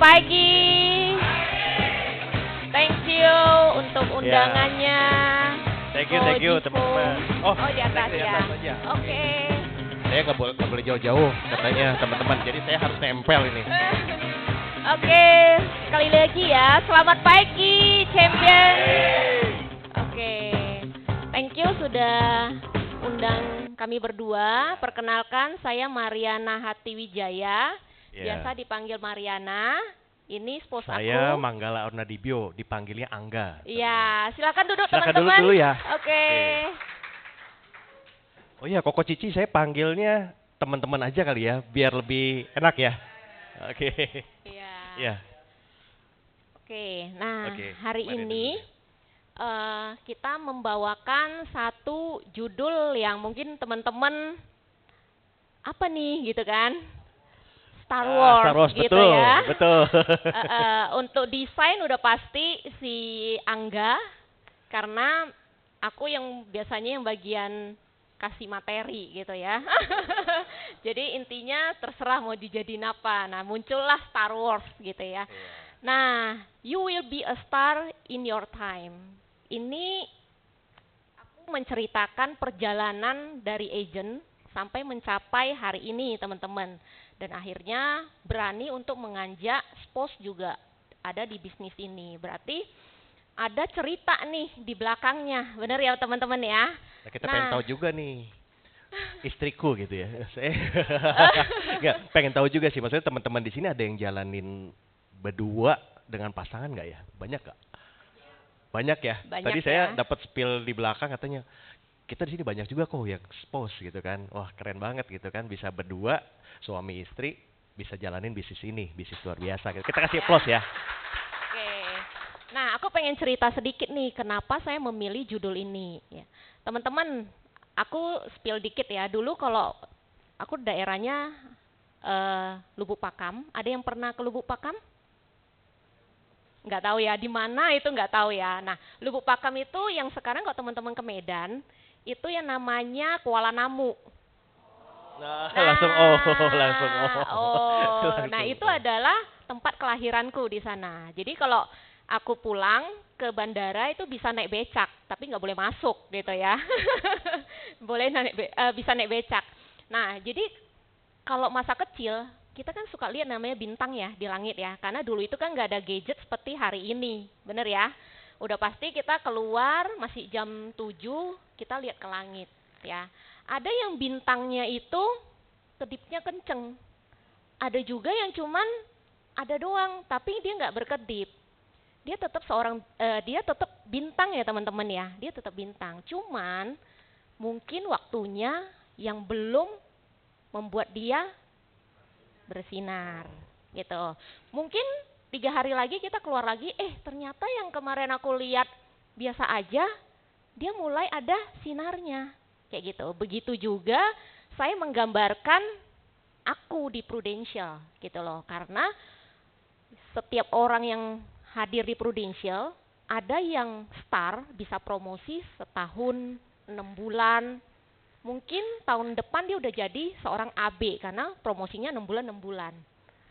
pagi. Thank you untuk undangannya. Thank you teman-teman. Oh di atas di ya. atas aja. Oke. Saya nggak boleh jauh-jauh katanya teman-teman. Jadi saya harus nempel ini. Oke, sekali lagi ya. Selamat pagi, champion. Oke, thank you sudah undang kami berdua. Perkenalkan, saya Mariana Hatiwijaya. Biasa dipanggil Mariana. Ini spos aku. Saya Manggala Ornadibio, dipanggilnya Angga. Iya, silakan duduk silakan teman-teman. Duduk dulu ya. Oke. Oh iya, Koko Cici saya panggilnya teman-teman aja kali ya, biar lebih enak ya. Oke. Iya. Iya. Oke, nah hari mari ini kita membawakan satu judul yang mungkin teman-teman apa nih gitu kan? Star Wars gitu betul, ya. Betul. Untuk desain udah pasti si Angga, karena aku yang biasanya yang bagian kasih materi gitu ya. Jadi intinya terserah mau dijadiin apa. Nah muncullah Star Wars gitu ya. Nah, you will be a star in your time. Ini aku menceritakan perjalanan dari agent sampai mencapai hari ini teman-teman. Dan akhirnya berani untuk menganjak spos juga ada di bisnis ini. Berarti ada cerita nih di belakangnya. Benar ya teman-teman ya? Nah, kita pengen tahu juga nih. Istriku gitu ya. Saya nggak pengen tahu juga sih. Maksudnya teman-teman di sini ada yang jalanin berdua dengan pasangan nggak ya? Banyak nggak? Banyak ya. Banyak Tadi ya. saya dapat spill di belakang katanya kita di sini banyak juga kok yang spouse gitu kan. Wah keren banget gitu kan, bisa berdua suami istri bisa jalanin bisnis ini, bisnis luar biasa. Gitu. Kita kasih applause ya. Oke. Nah aku pengen cerita sedikit nih kenapa saya memilih judul ini. Ya. Teman-teman, aku spill dikit ya. Dulu kalau aku daerahnya Lubuk Pakam. Ada yang pernah ke Lubuk Pakam? Nggak tahu ya, di mana itu nggak tahu ya. Nah, Lubuk Pakam itu yang sekarang kalau teman-teman ke Medan, itu yang namanya Kuala Namu. Langsung. Nah itu adalah tempat kelahiranku di sana. Jadi kalau aku pulang ke bandara itu bisa naik becak, tapi nggak boleh masuk gitu ya. Bisa naik becak. Nah jadi kalau masa kecil kita kan suka lihat namanya bintang ya di langit ya, karena dulu itu kan nggak ada gadget seperti hari ini, bener ya. Udah pasti kita keluar masih jam 7 kita lihat ke langit ya. Ada yang bintangnya itu kedipnya kenceng. Ada juga yang cuman ada doang tapi dia nggak berkedip. Dia tetap dia tetap bintang ya teman-teman ya. Dia tetap bintang. Cuman mungkin waktunya yang belum membuat dia bersinar gitu. Mungkin 3 hari lagi kita keluar lagi, ternyata yang kemarin aku lihat biasa aja, dia mulai ada sinarnya. Kayak gitu. Begitu juga saya menggambarkan aku di Prudential gitu loh. Karena setiap orang yang hadir di Prudential, ada yang star bisa promosi setahun, 6 bulan. Mungkin tahun depan dia udah jadi seorang AB karena promosinya 6 bulan.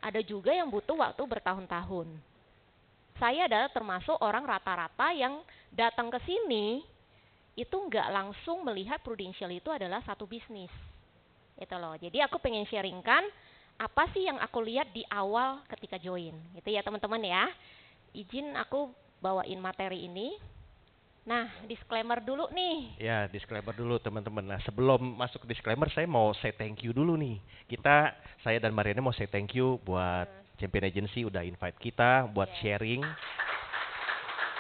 Ada juga yang butuh waktu bertahun-tahun. Saya adalah termasuk orang rata-rata yang datang ke sini itu nggak langsung melihat Prudential itu adalah satu bisnis. Itu loh. Jadi aku pengen sharingkan apa sih yang aku lihat di awal ketika join. Itu ya teman-teman ya. Izin aku bawain materi ini. Nah, disclaimer dulu nih. Ya, disclaimer dulu teman-teman. Nah, sebelum masuk disclaimer saya mau say thank you dulu nih. Saya dan Mariana mau say thank you buat Champion Agency udah invite kita buat sharing.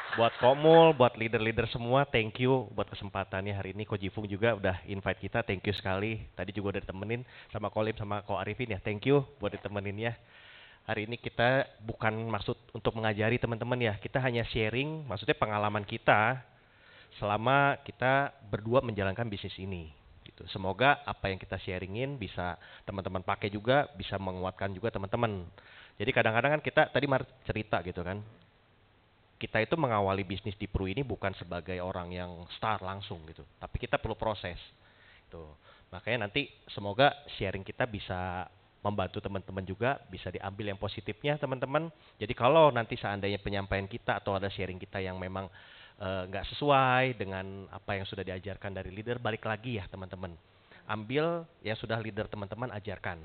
Buat Komul, buat leader-leader semua, thank you buat kesempatannya hari ini. Ko Jifung juga udah invite kita, thank you sekali. Tadi juga udah ditemenin sama Kolim sama Ko Arifin ya, thank you buat ditemenin ya. Hari ini kita bukan maksud untuk mengajari teman-teman ya, kita hanya sharing, maksudnya pengalaman kita selama kita berdua menjalankan bisnis ini. Gitu. Semoga apa yang kita sharingin bisa teman-teman pakai juga, bisa menguatkan juga teman-teman. Jadi kadang-kadang kan kita tadi cerita gitu kan, kita itu mengawali bisnis di Pru ini bukan sebagai orang yang star langsung gitu, tapi kita perlu proses. Tuh. Makanya nanti semoga sharing kita bisa membantu teman-teman juga, bisa diambil yang positifnya teman-teman. Jadi kalau nanti seandainya penyampaian kita atau ada sharing kita yang memang nggak sesuai dengan apa yang sudah diajarkan dari leader, balik lagi ya teman-teman. Ambil yang sudah leader teman-teman ajarkan.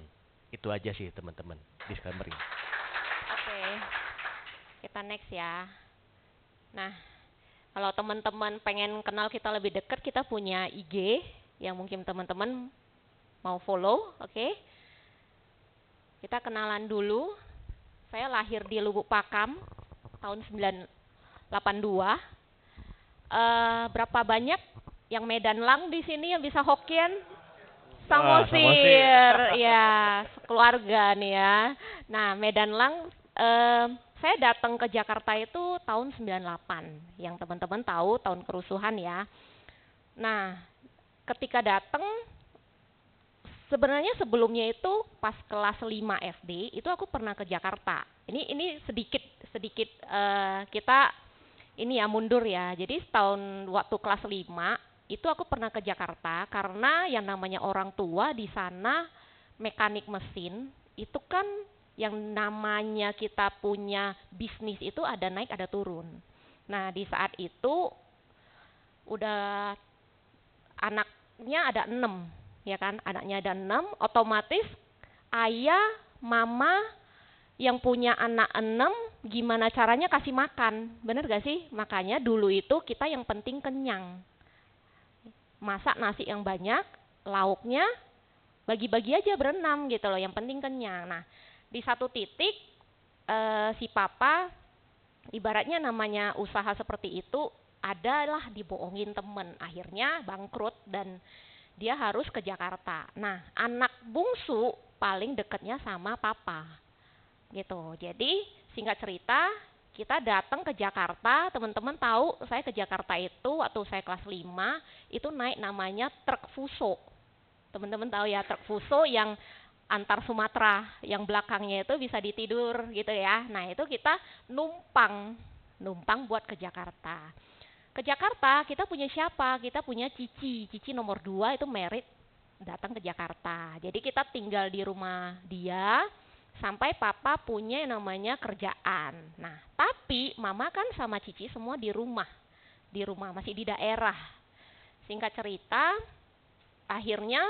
Itu aja sih teman-teman, disclaimer ini. Oke, kita next ya. Nah, kalau teman-teman pengen kenal kita lebih dekat, kita punya IG yang mungkin teman-teman mau follow, oke? Kita kenalan dulu. Saya lahir di Lubuk Pakam tahun 1982. Berapa banyak yang Medan Lang di sini yang bisa Hokkien? Samosir, ya, sekeluarga nih ya. Nah, Medan Lang, saya datang ke Jakarta itu tahun 98, yang teman-teman tahu tahun kerusuhan ya. Nah, ketika datang, sebenarnya sebelumnya itu pas kelas 5 SD itu aku pernah ke Jakarta. Ini sedikit kita ini ya mundur ya. Jadi tahun waktu kelas 5 itu aku pernah ke Jakarta karena yang namanya orang tua di sana mekanik mesin itu kan yang namanya kita punya bisnis itu ada naik ada turun. Nah, di saat itu udah anaknya ada 6, ya kan? Anaknya ada 6, otomatis ayah, mama yang punya anak 6, gimana caranya kasih makan? Bener gak sih? Makanya dulu itu kita yang penting kenyang. Masak nasi yang banyak, lauknya bagi-bagi aja berenam gitu loh, yang penting kenyang. Nah, di satu titik si papa, ibaratnya namanya usaha seperti itu, adalah dibohongin temen. Akhirnya bangkrut dan dia harus ke Jakarta. Nah, anak bungsu paling dekatnya sama papa. Gitu. Jadi singkat cerita, kita datang ke Jakarta. Teman-teman tahu saya ke Jakarta itu waktu saya kelas 5 itu naik namanya truk Fuso. Teman-teman tahu ya truk Fuso yang antar Sumatera, yang belakangnya itu bisa ditidur gitu ya. Nah, itu kita numpang buat ke Jakarta. Ke Jakarta kita punya siapa? Kita punya Cici nomor 2 itu merit datang ke Jakarta. Jadi kita tinggal di rumah dia sampai papa punya yang namanya kerjaan. Nah, tapi mama kan sama Cici semua di rumah masih di daerah. Singkat cerita, akhirnya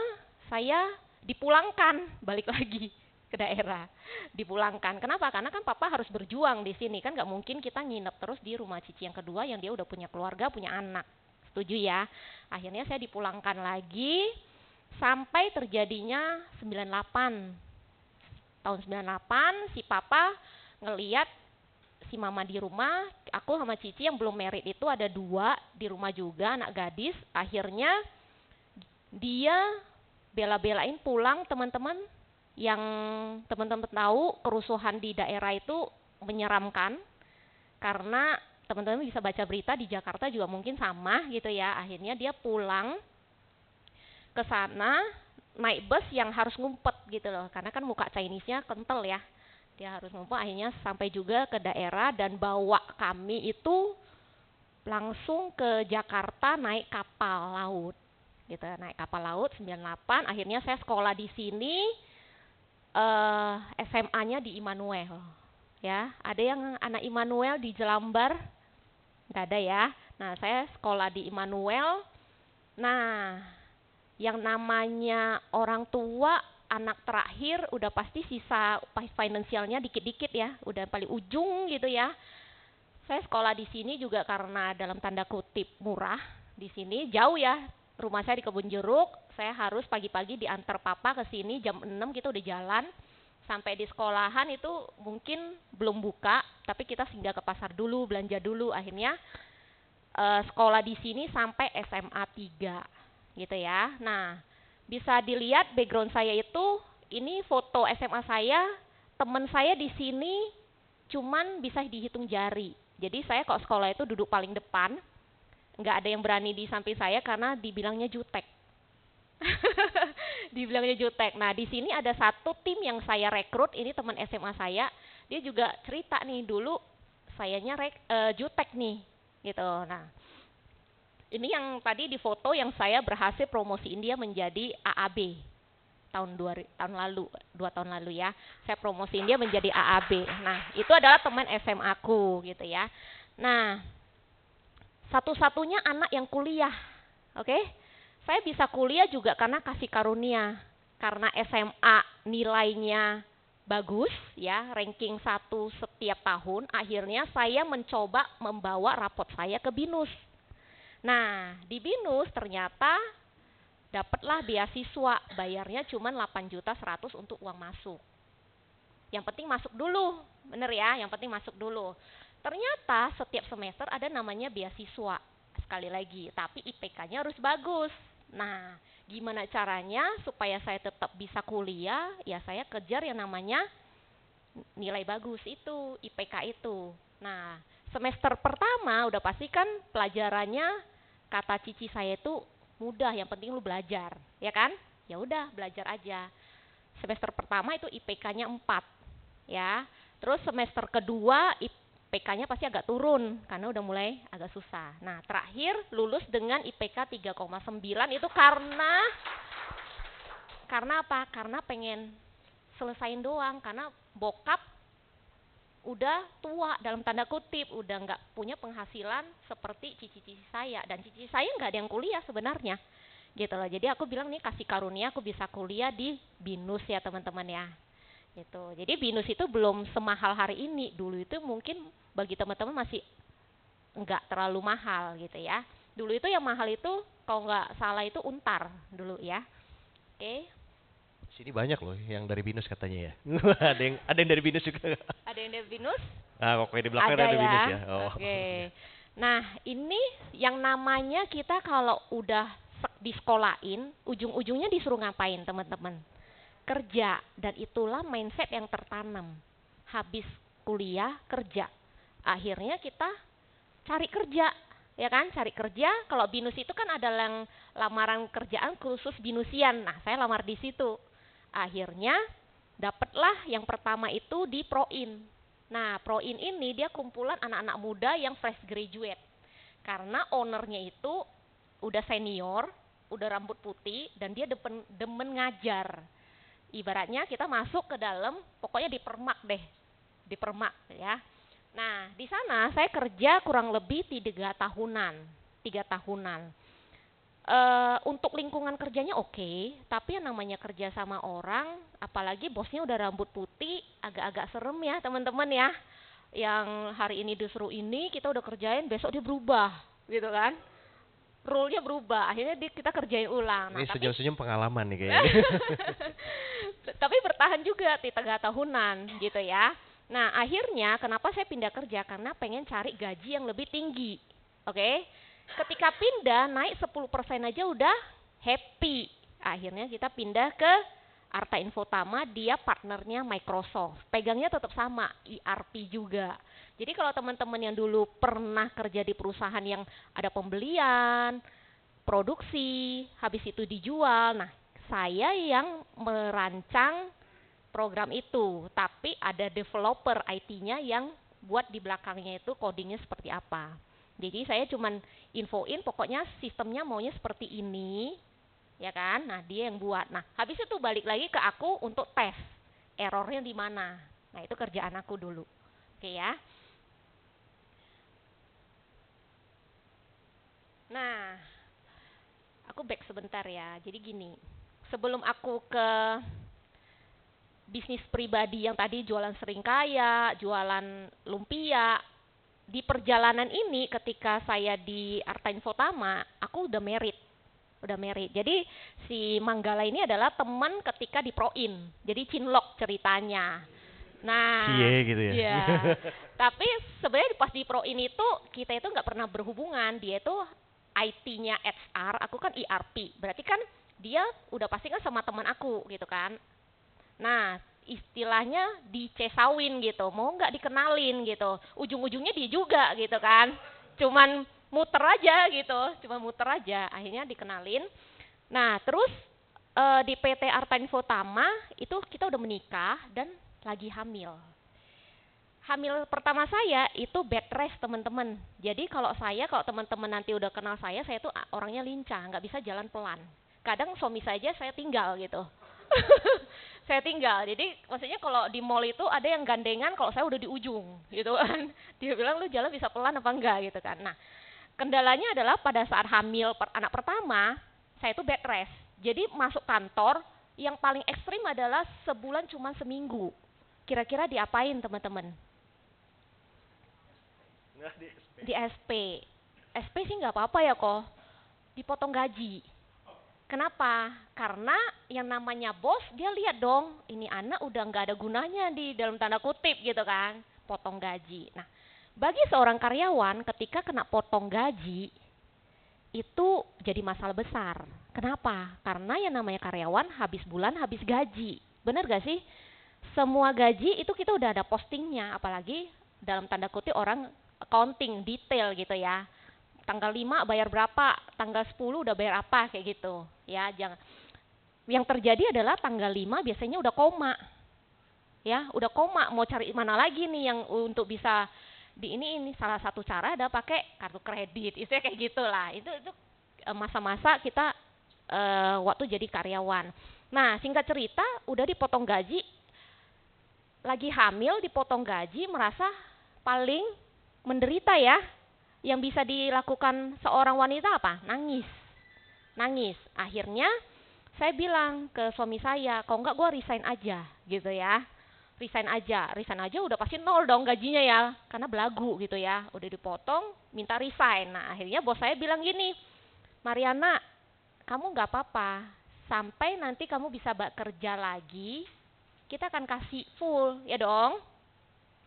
saya dipulangkan balik lagi ke daerah. Dipulangkan. Kenapa? Karena kan papa harus berjuang di sini, kan nggak mungkin kita nginep terus di rumah Cici yang kedua yang dia udah punya keluarga, punya anak. Setuju ya? Akhirnya saya dipulangkan lagi sampai terjadinya 98. Tahun 98 si papa ngeliat si mama di rumah, aku sama Cici yang belum married itu ada 2 di rumah juga, anak gadis. Akhirnya dia bela-belain pulang. Teman-teman yang teman-teman tahu kerusuhan di daerah itu menyeramkan, karena teman-teman bisa baca berita di Jakarta juga mungkin sama gitu ya. Akhirnya dia pulang ke sana naik bus yang harus ngumpet gitu loh, karena kan muka Chinese-nya kental ya, dia harus ngumpet. Akhirnya sampai juga ke daerah dan bawa kami itu langsung ke Jakarta naik kapal laut gitu, naik kapal laut 98. Akhirnya saya sekolah di sini, SMA-nya di Immanuel ya. Ada yang anak Immanuel di Jelambar? Nggak ada ya. Nah, saya sekolah di Immanuel. Nah, yang namanya orang tua anak terakhir udah pasti sisa finansialnya dikit-dikit ya, udah paling ujung gitu ya. Saya sekolah di sini juga karena dalam tanda kutip murah di sini, jauh ya. Rumah saya di Kebun Jeruk, saya harus pagi-pagi diantar papa ke sini jam 6 kita udah jalan. Sampai di sekolahan itu mungkin belum buka, tapi kita singgah ke pasar dulu, belanja dulu. Akhirnya sekolah di sini sampai SMA 3. Gitu ya. Nah, bisa dilihat background saya itu, ini foto SMA saya, teman saya di sini cuman bisa dihitung jari. Jadi saya kok sekolah itu duduk paling depan, nggak ada yang berani di samping saya karena dibilangnya jutek. Dibilangnya jutek. Nah, di sini ada satu tim yang saya rekrut, ini teman SMA saya, dia juga cerita nih dulu sayanya jutek nih, gitu. Nah, ini yang tadi di foto yang saya berhasil promosiin dia menjadi AAB. tahun lalu, 2 tahun lalu ya. Saya promosiin dia menjadi AAB. Nah, itu adalah teman SMA aku gitu ya. Nah, satu-satunya anak yang kuliah. Oke? Saya bisa kuliah juga karena kasih karunia. Karena SMA nilainya bagus ya, ranking 1 setiap tahun, akhirnya saya mencoba membawa rapot saya ke BINUS. Nah, di BINUS ternyata dapatlah beasiswa, bayarnya cuma 8.100.000 untuk uang masuk. Yang penting masuk dulu, bener ya, yang penting masuk dulu. Ternyata setiap semester ada namanya beasiswa, sekali lagi, tapi IPK-nya harus bagus. Nah, gimana caranya supaya saya tetap bisa kuliah? Ya saya kejar yang namanya nilai bagus itu, IPK itu. Nah, semester pertama udah pasti kan pelajarannya, kata cici saya itu mudah, yang penting lu belajar, ya kan? Ya udah, belajar aja. Semester pertama itu IPK-nya 4, ya. Terus semester kedua IPK-nya pasti agak turun karena udah mulai agak susah. Nah, terakhir lulus dengan IPK 3,9 itu karena apa? Karena pengen selesain doang, karena bokap udah tua dalam tanda kutip, udah nggak punya penghasilan seperti cici-cici saya, dan cici saya nggak ada yang kuliah sebenarnya gitu loh. Jadi aku bilang nih, kasih karunia aku bisa kuliah di BINUS ya teman-teman ya gitu. Jadi BINUS itu belum semahal hari ini, dulu itu mungkin bagi teman-teman masih nggak terlalu mahal gitu ya. Dulu itu yang mahal itu kalau nggak salah itu Untar dulu ya. Oke. Sini banyak loh yang dari BINUS katanya ya. ada yang dari BINUS juga. Ada yang dari BINUS? Ah, pokoknya di belakang ada ya. BINUS ya. Oh. Oke. Nah, ini yang namanya kita kalau udah di sekolahin, ujung-ujungnya disuruh ngapain teman-teman? Kerja. Dan itulah mindset yang tertanam. Habis kuliah, kerja. Akhirnya kita cari kerja. Ya kan, cari kerja. Kalau BINUS itu kan ada yang lamaran kerjaan khusus BINUSian. Nah, saya lamar di situ. Akhirnya dapatlah yang pertama itu di Proin. Nah, Proin ini dia kumpulan anak-anak muda yang fresh graduate. Karena ownernya itu udah senior, udah rambut putih, dan dia demen ngajar. Ibaratnya kita masuk ke dalam, pokoknya dipermak deh. Dipermak ya. Nah, di sana saya kerja kurang lebih 3 tahunan. Untuk lingkungan kerjanya oke, tapi yang namanya kerja sama orang, apalagi bosnya udah rambut putih, agak-agak serem ya teman-teman ya. Yang hari ini disuruh ini, kita udah kerjain, besok dia berubah, gitu kan? Rule-nya berubah, akhirnya kita kerjain ulang. Ini senyum-senyum pengalaman nih kayaknya. Tapi bertahan juga 3 tahunan, gitu ya. Nah, akhirnya kenapa saya pindah kerja? Karena pengen cari gaji yang lebih tinggi, oke? Ketika pindah naik 10% aja udah happy. Akhirnya kita pindah ke Arta Infotama, dia partnernya Microsoft. Pegangnya tetap sama, ERP juga. Jadi kalau teman-teman yang dulu pernah kerja di perusahaan yang ada pembelian, produksi, habis itu dijual. Nah, saya yang merancang program itu, tapi ada developer IT-nya yang buat di belakangnya itu codingnya seperti apa. Jadi saya cuman infoin pokoknya sistemnya maunya seperti ini, ya kan? Nah, dia yang buat. Nah, habis itu balik lagi ke aku untuk tes errornya di mana. Nah, itu kerjaan aku dulu. Oke ya. Nah, aku back sebentar ya. Jadi gini, sebelum aku ke bisnis pribadi yang tadi jualan seringkaya, jualan lumpia, di perjalanan ini ketika saya di Arta Infotama, aku udah married. Jadi si Manggala ini adalah teman ketika di Proin. Jadi cinlok ceritanya. Nah, gitu ya. Iya. Tapi sebenarnya pas di Proin itu kita itu nggak pernah berhubungan. Dia itu IT-nya HR, aku kan ERP. Berarti kan dia udah pasti kan sama teman aku gitu kan. Nah, istilahnya dicesawin gitu, mau nggak dikenalin gitu, ujung-ujungnya dia juga gitu kan, cuman muter aja, akhirnya dikenalin. Nah, terus di PT Arta Infotama itu kita udah menikah dan lagi hamil pertama saya itu bed rest teman-teman. Jadi kalau teman-teman nanti udah kenal saya tuh orangnya lincah, nggak bisa jalan pelan. Kadang suami saya tinggal gitu. Saya tinggal. Jadi maksudnya kalau di mall itu ada yang gandengan, kalau saya udah di ujung gitu kan. Dia bilang lu jalan bisa pelan apa enggak gitu kan. Nah, kendalanya adalah pada saat hamil anak pertama, saya itu bed rest. Jadi masuk kantor yang paling ekstrim adalah sebulan cuma seminggu. Kira-kira diapain teman-teman? Di SP. SP sih nggak apa-apa ya kok. Dipotong gaji. Kenapa? Karena yang namanya bos dia lihat dong, ini anak udah nggak ada gunanya di dalam tanda kutip gitu kan, potong gaji. Nah, bagi seorang karyawan ketika kena potong gaji itu jadi masalah besar. Kenapa? Karena yang namanya karyawan habis bulan habis gaji. Bener gak sih? Semua gaji itu kita udah ada postingnya, apalagi dalam tanda kutip orang accounting detail gitu ya. Tanggal 5 bayar berapa, tanggal 10 udah bayar apa kayak gitu. Ya, jangan. Yang terjadi adalah tanggal 5 biasanya udah koma. Ya, udah koma, mau cari mana lagi nih yang untuk bisa di ini salah satu cara ada pakai kartu kredit. Istilah kayak gitulah. Itu masa-masa kita waktu jadi karyawan. Nah, singkat cerita udah dipotong gaji, lagi hamil dipotong gaji, merasa paling menderita ya. Yang bisa dilakukan seorang wanita apa? Nangis. Nangis. Akhirnya saya bilang ke suami saya, kalau enggak gue resign aja gitu ya. Resign aja udah pasti nol dong gajinya ya. Karena belagu gitu ya. Udah dipotong, minta resign. Nah akhirnya bos saya bilang gini, Mariana, kamu gak apa-apa. Sampai nanti kamu bisa kerja lagi, kita akan kasih full ya dong.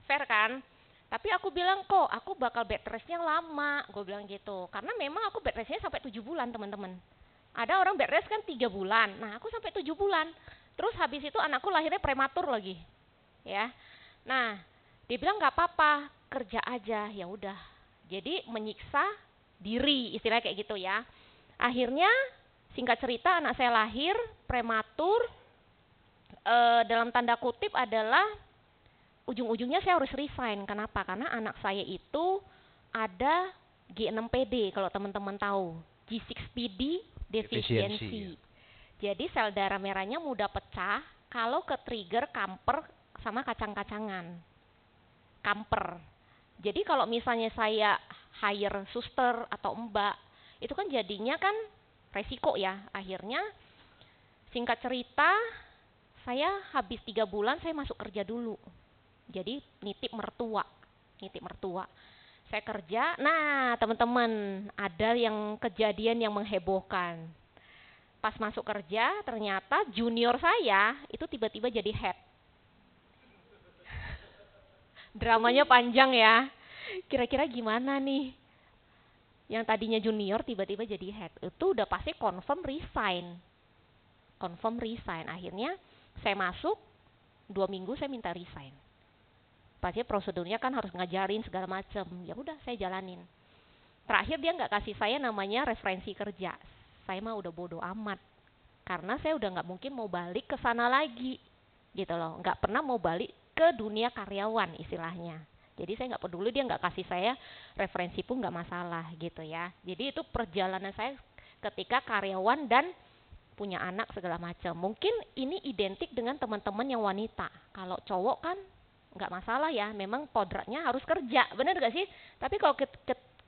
Fair kan? Tapi aku bilang kok, aku bakal bed restnya lama, gue bilang gitu. Karena memang aku bed restnya sampai 7 bulan teman-teman. Ada orang bed rest kan 3 bulan, nah aku sampai 7 bulan. Terus habis itu anakku lahirnya prematur lagi, ya. Nah, dia bilang nggak apa-apa, kerja aja, ya udah. Jadi menyiksa diri, istilahnya kayak gitu ya. Akhirnya, singkat cerita anak saya lahir prematur. Dalam tanda kutip adalah ujung-ujungnya saya harus resign. Kenapa? Karena anak saya itu ada G6PD kalau teman-teman tahu. G6PD deficiency. Jadi sel darah merahnya mudah pecah kalau ke trigger kamper sama kacang-kacangan. Kamper. Jadi kalau misalnya saya hire suster atau mbak, itu kan jadinya kan resiko ya. Akhirnya singkat cerita, saya habis 3 bulan saya masuk kerja dulu. Jadi nitip mertua. Saya kerja, nah teman-teman ada yang kejadian yang menghebohkan. Pas masuk kerja ternyata junior saya itu tiba-tiba jadi head. Dramanya panjang ya. Kira-kira gimana nih? Yang tadinya junior tiba-tiba jadi head. Itu udah pasti confirm resign. Akhirnya saya masuk 2 minggu saya minta resign. Pasti prosedurnya kan harus ngajarin segala macam. Ya udah saya jalanin. Terakhir dia nggak kasih saya namanya referensi kerja. Saya mah udah bodoh amat. Karena saya udah nggak mungkin mau balik ke sana lagi. Gitu loh. Nggak pernah mau balik ke dunia karyawan istilahnya. Jadi saya nggak peduli dia nggak kasih saya referensi pun nggak masalah gitu ya. Jadi itu perjalanan saya ketika karyawan dan punya anak segala macam. Mungkin ini identik dengan teman-teman yang wanita. Kalau cowok kan nggak masalah ya, memang kodratnya harus kerja, benar gak sih? Tapi kalau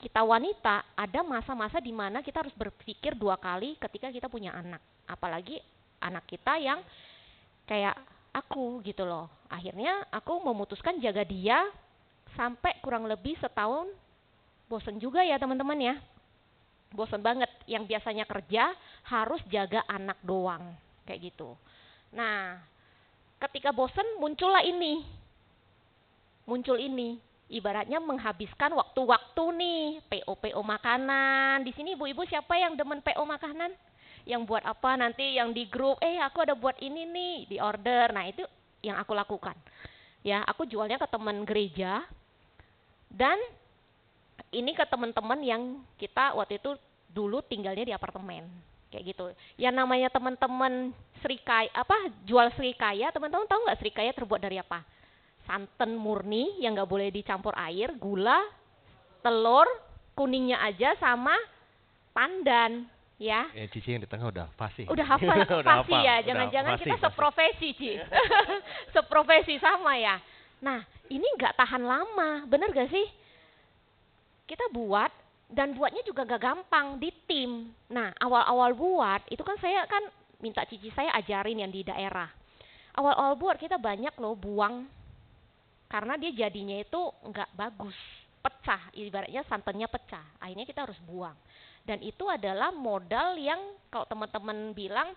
kita wanita, ada masa-masa di mana kita harus berpikir 2 kali ketika kita punya anak. Apalagi anak kita yang kayak aku gitu loh. Akhirnya aku memutuskan jaga dia sampai kurang lebih setahun. Bosen juga ya teman-teman ya. Bosen banget, yang biasanya kerja harus jaga anak doang, kayak gitu. Nah, ketika bosen muncul ini, ibaratnya menghabiskan waktu-waktu nih, PO makanan. Di sini ibu-ibu siapa yang demen PO makanan? Yang buat apa nanti yang di grup, aku ada buat ini nih, di order. Nah, itu yang aku lakukan. Ya, aku jualnya ke teman gereja dan ini ke teman-teman yang kita waktu itu dulu tinggalnya di apartemen. Kayak gitu. Yang namanya teman-teman jual Srikaya, teman-teman tahu nggak Srikaya terbuat dari apa? Santan murni yang nggak boleh dicampur air, gula, telur, kuningnya aja sama pandan. ya. Cici yang di tengah udah fasih. Udah hafal Udah pasti hafal, ya, udah jangan-jangan fasih, kita fasih. seprofesi, Ci. Seprofesi sama ya. Nah, ini nggak tahan lama, bener gak sih? Kita buat, dan buatnya juga gak gampang di tim. Nah, awal-awal buat, itu kan saya kan minta cici saya ajarin yang di daerah. Awal-awal buat kita banyak loh buang, karena dia jadinya itu nggak bagus, pecah, ibaratnya santannya pecah. Akhirnya kita harus buang. Dan itu adalah modal yang kalau teman-teman bilang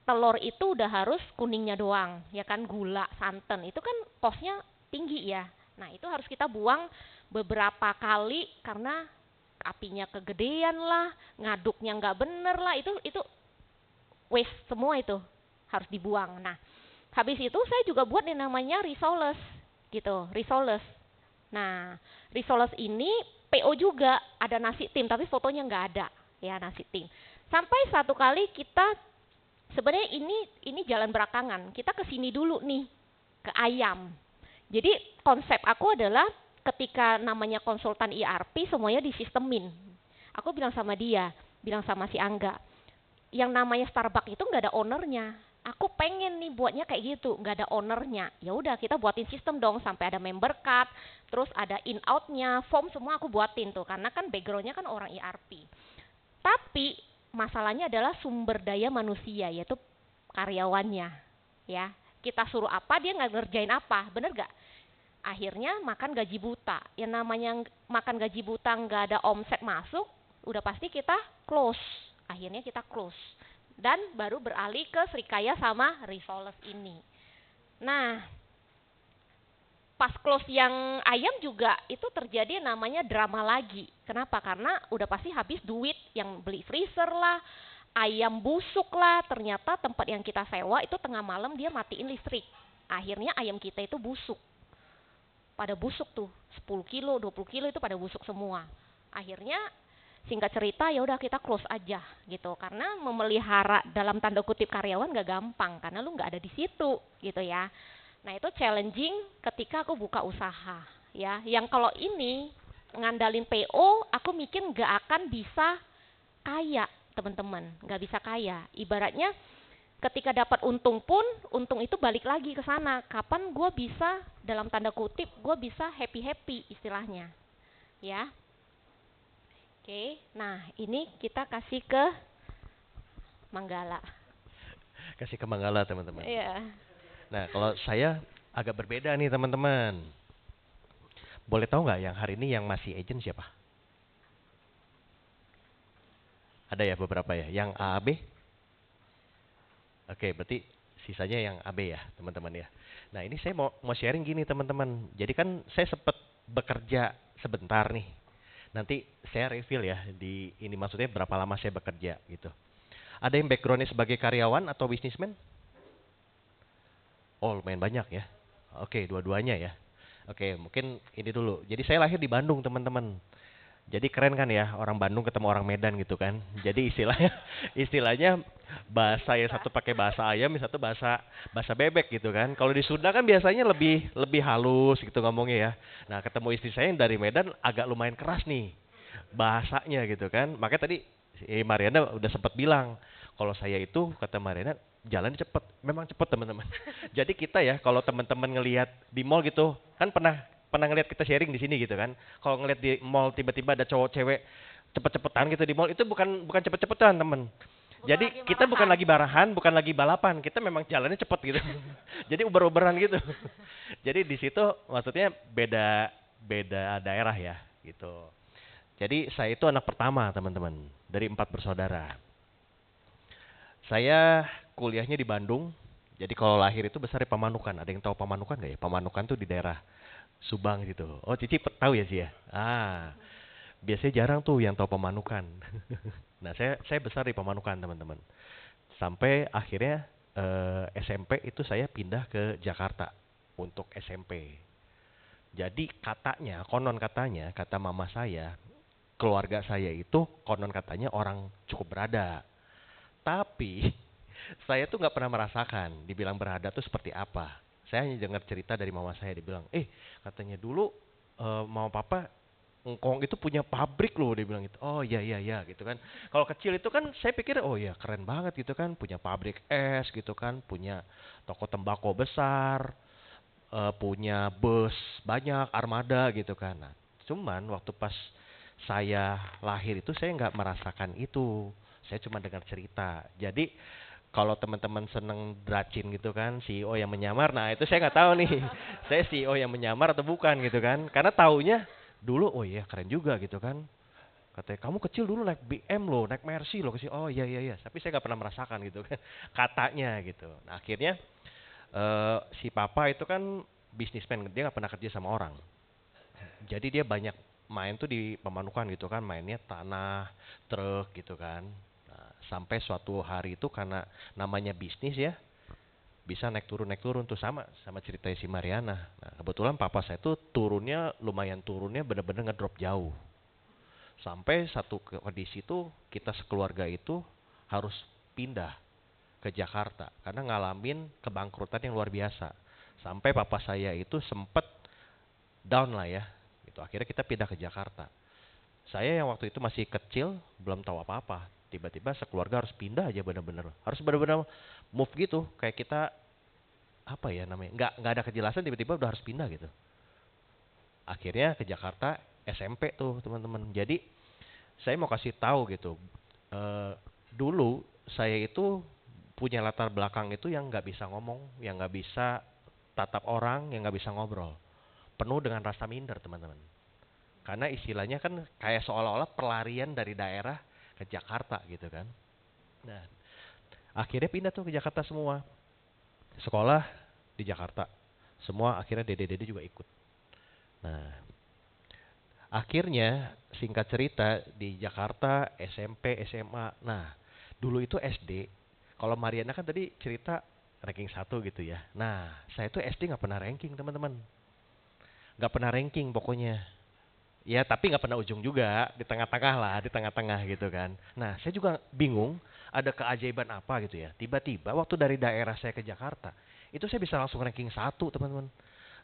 telur itu udah harus kuningnya doang, ya kan, gula, santan, itu kan costnya tinggi ya. Nah itu harus kita buang beberapa kali karena apinya kegedean lah, ngaduknya nggak bener lah, itu waste semua, itu harus dibuang. Nah habis itu saya juga buat yang namanya risoles gitu, risoles. Nah risoles ini PO juga, ada nasi tim tapi fotonya nggak ada ya, nasi tim. Sampai satu kali kita, sebenarnya ini jalan belakangan, kita kesini dulu nih ke ayam. Jadi konsep aku adalah ketika namanya konsultan ERP semuanya disistemin. Aku bilang sama dia, bilang sama si Angga, yang namanya Starbucks itu nggak ada ownernya. Aku pengen nih buatnya kayak gitu, nggak ada ownernya. Ya udah kita buatin sistem dong, sampai ada member card, terus ada in outnya, form semua aku buatin tuh, karena kan backgroundnya kan orang ERP. Tapi masalahnya adalah sumber daya manusia, yaitu karyawannya. Ya, kita suruh apa dia nggak ngerjain apa, bener gak? Akhirnya makan gaji buta. Yang namanya makan gaji buta, nggak ada omset masuk, udah pasti kita close. Akhirnya kita close. Dan baru beralih ke Srikaya sama Risoles ini. Nah, pas close yang ayam juga itu terjadi namanya drama lagi. Kenapa? Karena udah pasti habis duit, yang beli freezer lah, ayam busuk lah. Ternyata tempat yang kita sewa itu tengah malam dia matiin listrik. Akhirnya ayam kita itu busuk. Pada busuk tuh, 10 kilo, 20 kilo itu pada busuk semua. Akhirnya singkat cerita ya udah kita close aja gitu, karena memelihara dalam tanda kutip karyawan gak gampang karena lu gak ada di situ gitu ya. Nah itu challenging ketika aku buka usaha ya. Yang kalau ini ngandalin PO, aku mikir gak akan bisa kaya teman-teman, gak bisa kaya. Ibaratnya ketika dapat untung pun, untung itu balik lagi ke sana. Kapan gue bisa dalam tanda kutip gue bisa happy istilahnya ya. Oke, nah ini kita kasih ke Manggala. Kasih ke Manggala teman-teman. Iya. Nah kalau saya agak berbeda nih teman-teman. Boleh tahu nggak yang hari ini yang masih agent siapa? Ada ya beberapa ya. Yang A, B? Oke, berarti sisanya yang AB ya teman-teman ya. Nah ini saya mau sharing gini teman-teman. Jadi kan saya sempat bekerja sebentar nih. Nanti saya reveal ya di ini, maksudnya berapa lama saya bekerja gitu. Ada yang backgroundnya sebagai karyawan atau bisnismen? Oh lumayan banyak ya. Oke, dua-duanya ya. Oke, mungkin ini dulu. Jadi saya lahir di Bandung teman-teman. Jadi keren kan ya, orang Bandung ketemu orang Medan gitu kan. Jadi istilahnya bahasa yang satu pakai bahasa ayam, yang satu bahasa bebek gitu kan. Kalau di Sunda kan biasanya lebih halus gitu ngomongnya ya. Nah, ketemu istri saya yang dari Medan agak lumayan keras nih bahasanya gitu kan. Makanya tadi Mariana udah sempat bilang, kalau saya itu kata Mariana jalan cepet. Memang cepet teman-teman. Jadi kita ya kalau teman-teman ngelihat di mall gitu, kan pernah ngelihat kita sharing di sini gitu kan. Kalau ngelihat di mall tiba-tiba ada cowok cewek cepet-cepetan gitu di mall, itu bukan cepet-cepetan temen. Jadi kita bukan lagi marahan, bukan lagi balapan, kita memang jalannya cepet gitu. Jadi uber-uberan gitu. Jadi di situ maksudnya beda daerah ya gitu. Jadi saya itu anak pertama teman-teman dari 4 bersaudara. Saya kuliahnya di Bandung. Jadi kalau lahir itu besar di Pamanukan. Ada yang tahu Pamanukan nggak ya? Pamanukan tuh di daerah Subang gitu. Oh Cici tahu ya sih ya? Biasanya jarang tuh yang tahu Pamanukan. Nah saya besar di Pamanukan teman-teman. Sampai akhirnya SMP itu saya pindah ke Jakarta untuk SMP. Jadi konon katanya, kata mama saya, keluarga saya itu konon katanya orang cukup berada. Tapi saya tuh nggak pernah merasakan dibilang berada tuh seperti apa. Saya hanya dengar cerita dari mama saya, dibilang, katanya dulu mama papa engkong itu punya pabrik loh, dia bilang gitu. Oh iya iya iya gitu kan. Kalau kecil itu kan saya pikir oh ya keren banget gitu kan, punya pabrik es gitu kan, punya toko tembakau besar, punya bus banyak, armada gitu kan. Nah, cuman waktu pas saya lahir itu saya nggak merasakan itu. Saya cuma dengar cerita. Jadi kalau teman-teman seneng dracin gitu kan, CEO yang menyamar, nah itu saya nggak tahu nih, saya CEO yang menyamar atau bukan gitu kan. Karena taunya dulu, oh iya keren juga gitu kan. Katanya kamu kecil dulu naik BM loh, naik Mercy loh kesini. Oh iya iya iya, tapi saya nggak pernah merasakan gitu kan, katanya gitu. Nah akhirnya si papa itu kan bisnismen, dia nggak pernah kerja sama orang. Jadi dia banyak main tuh di pemanukan gitu kan, mainnya tanah, truk gitu kan. Nah, sampai suatu hari itu karena namanya bisnis ya, bisa naik turun tuh sama sama ceritanya si Mariana. Nah, kebetulan papa saya tuh turunnya lumayan turunnya bener-bener ngedrop jauh. Sampai satu kondisi tuh kita sekeluarga itu harus pindah ke Jakarta karena ngalamin kebangkrutan yang luar biasa. Sampai papa saya itu sempet down lah ya. Itu akhirnya kita pindah ke Jakarta. Saya yang waktu itu masih kecil, belum tahu apa-apa. Tiba-tiba sekeluarga harus pindah aja bener-bener. Harus bener-bener move gitu. Kayak kita apa ya namanya? Nggak ada kejelasan tiba-tiba udah harus pindah gitu. Akhirnya ke Jakarta SMP tuh teman-teman. Jadi saya mau kasih tahu gitu. eh, Dulu saya itu punya latar belakang itu yang nggak bisa ngomong, yang nggak bisa tatap orang, yang nggak bisa ngobrol. Penuh dengan rasa minder teman-teman. Karena istilahnya kan kayak seolah-olah pelarian dari daerah ke Jakarta gitu kan. Nah, akhirnya pindah tuh ke Jakarta semua. Sekolah di Jakarta. Semua akhirnya dede-dede juga ikut. Nah, akhirnya singkat cerita di Jakarta SMP, SMA. Nah, dulu itu SD. Kalau Mariana kan tadi cerita ranking 1 gitu ya. Nah, saya tuh SD nggak pernah ranking teman-teman. Nggak pernah ranking pokoknya. Ya, tapi nggak pernah ujung juga, di tengah-tengah lah, di tengah-tengah gitu kan. Nah, saya juga bingung, ada keajaiban apa gitu ya. Tiba-tiba waktu dari daerah saya ke Jakarta, itu saya bisa langsung ranking 1 teman-teman.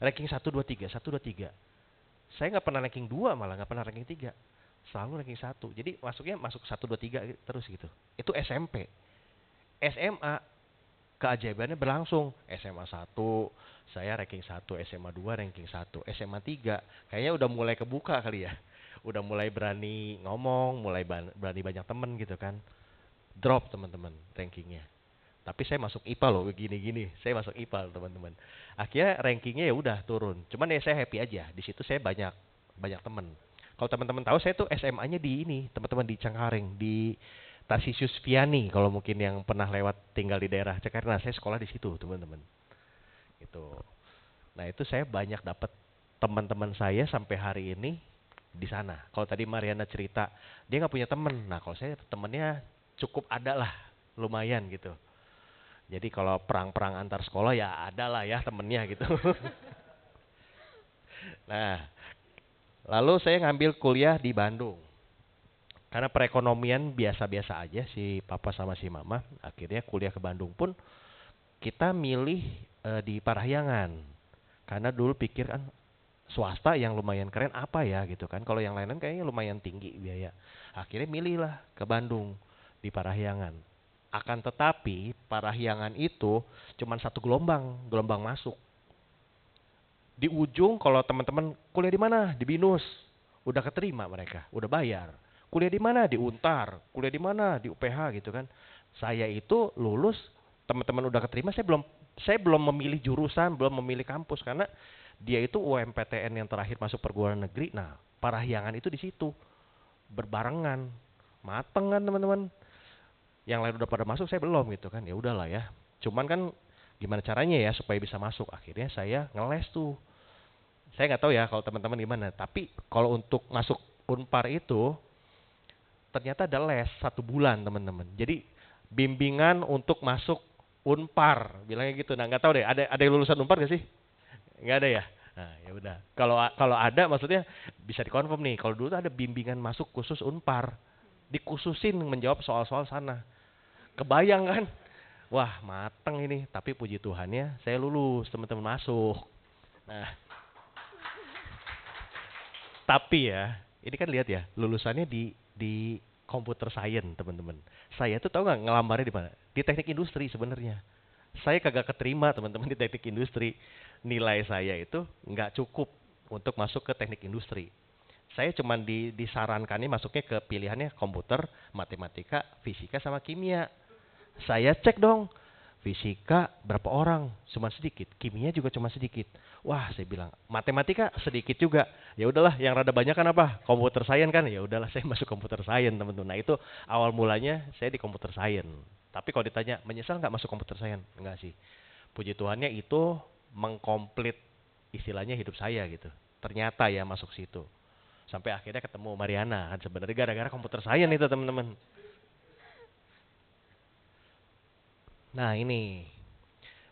Ranking 1, 2, 3, 1, 2, 3. Saya nggak pernah ranking 2 malah, nggak pernah ranking 3. Selalu ranking 1. Jadi masuknya masuk 1, 2, 3 terus gitu. Itu SMP. SMA, keajaibannya berlangsung. SMA 1, saya ranking 1, SMA 2 ranking 1, SMA 3 kayaknya udah mulai kebuka kali ya. Udah mulai berani ngomong, mulai berani banyak temen gitu kan. Drop teman-teman rankingnya. Tapi saya masuk IPA loh, gini-gini. Saya masuk IPA teman-teman. Akhirnya rankingnya ya udah turun. Cuman ya saya happy aja. Di situ saya banyak banyak temen. Kalau teman-teman tahu saya tuh SMA-nya di ini, teman-teman di Cengkareng, di Tarsius Viani kalau mungkin yang pernah lewat tinggal di daerah Cengkareng. Nah, saya sekolah di situ, teman-teman. Itu. Nah, itu saya banyak dapat teman-teman saya sampai hari ini di sana. Kalau tadi Mariana cerita, dia nggak punya temen. Nah, kalau saya temennya cukup ada lah, lumayan gitu. Jadi kalau perang-perang antar sekolah ya ada lah ya temennya gitu. Nah, lalu saya ngambil kuliah di Bandung. Karena perekonomian biasa-biasa aja si papa sama si mama, akhirnya kuliah ke Bandung pun kita milih di Parahyangan. Karena dulu pikir kan swasta yang lumayan keren apa ya gitu kan. Kalau yang lain kayaknya lumayan tinggi biaya. Akhirnya milihlah ke Bandung di Parahyangan. Akan tetapi Parahyangan itu cuma satu gelombang, gelombang masuk. Di ujung kalau teman-teman kuliah di mana? Di BINUS. Udah keterima mereka, udah bayar. Kuliah di mana? Di Untar. Kuliah di mana? Di UPH gitu kan. Saya itu lulus, teman-teman udah keterima, saya belum memilih jurusan, belum memilih kampus karena dia itu UMPTN yang terakhir masuk perguruan negeri. Nah, Parahyangan itu di situ. Berbarengan. Mateng kan teman-teman. Yang lain udah pada masuk, saya belum gitu kan. Ya udahlah ya. Cuman kan gimana caranya ya supaya bisa masuk? Akhirnya saya ngeles tuh. Saya nggak tahu ya kalau teman-teman gimana. Tapi kalau untuk masuk Unpar itu ternyata ada les 1 bulan teman-teman. Jadi bimbingan untuk masuk Unpar, bilangnya gitu. Nah nggak tahu deh. Ada yang lulusan Unpar nggak sih? Nggak ada ya. Nah ya udah. Kalau ada maksudnya bisa dikonfirm nih. Kalau dulu tuh ada bimbingan masuk khusus Unpar, dikhususin menjawab soal-soal sana. Kebayang kan? Wah mateng ini. Tapi puji Tuhannya saya lulus, teman-teman masuk. Nah tapi ya, Ini kan lihat ya, lulusannya di computer science, teman-teman. Saya tuh tahu nggak ngelamarnya di mana? Di teknik industri sebenarnya. Saya kagak keterima, teman-teman, di teknik industri. Nilai saya itu nggak cukup untuk masuk ke teknik industri. Saya cuma disarankannya masuknya ke pilihannya komputer, matematika, fisika, sama kimia. Saya cek dong, fisika berapa orang? Cuma sedikit. Kimia juga cuma sedikit. Wah, saya bilang, matematika sedikit juga. Ya udahlah, yang rada banyak kan apa? Komputer science kan. Ya udahlah, saya masuk komputer science, teman-teman. Nah, itu awal mulanya saya di komputer science. Tapi kalau ditanya, menyesal nggak masuk komputer science? Enggak sih. Puji Tuhannya itu mengkomplit istilahnya hidup saya gitu. Ternyata ya masuk situ. Sampai akhirnya ketemu Mariana kan sebenarnya gara-gara komputer science itu, teman-teman. Nah, ini.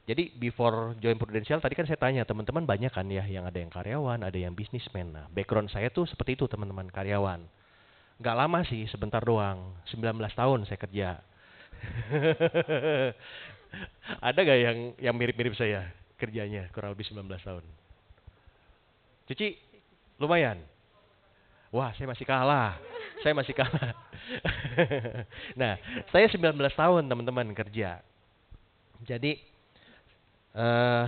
Jadi before join Prudential tadi kan saya tanya teman-teman banyak kan ya yang ada yang karyawan, ada yang bisnismen. Nah, background saya tuh seperti itu teman-teman, karyawan. Nggak lama sih, sebentar doang. 19 tahun saya kerja. Ada gak yang mirip-mirip saya kerjanya kurang lebih 19 tahun? Cici, lumayan. Wah, saya masih kalah. Saya masih kalah. Nah, saya 19 tahun teman-teman kerja. Jadi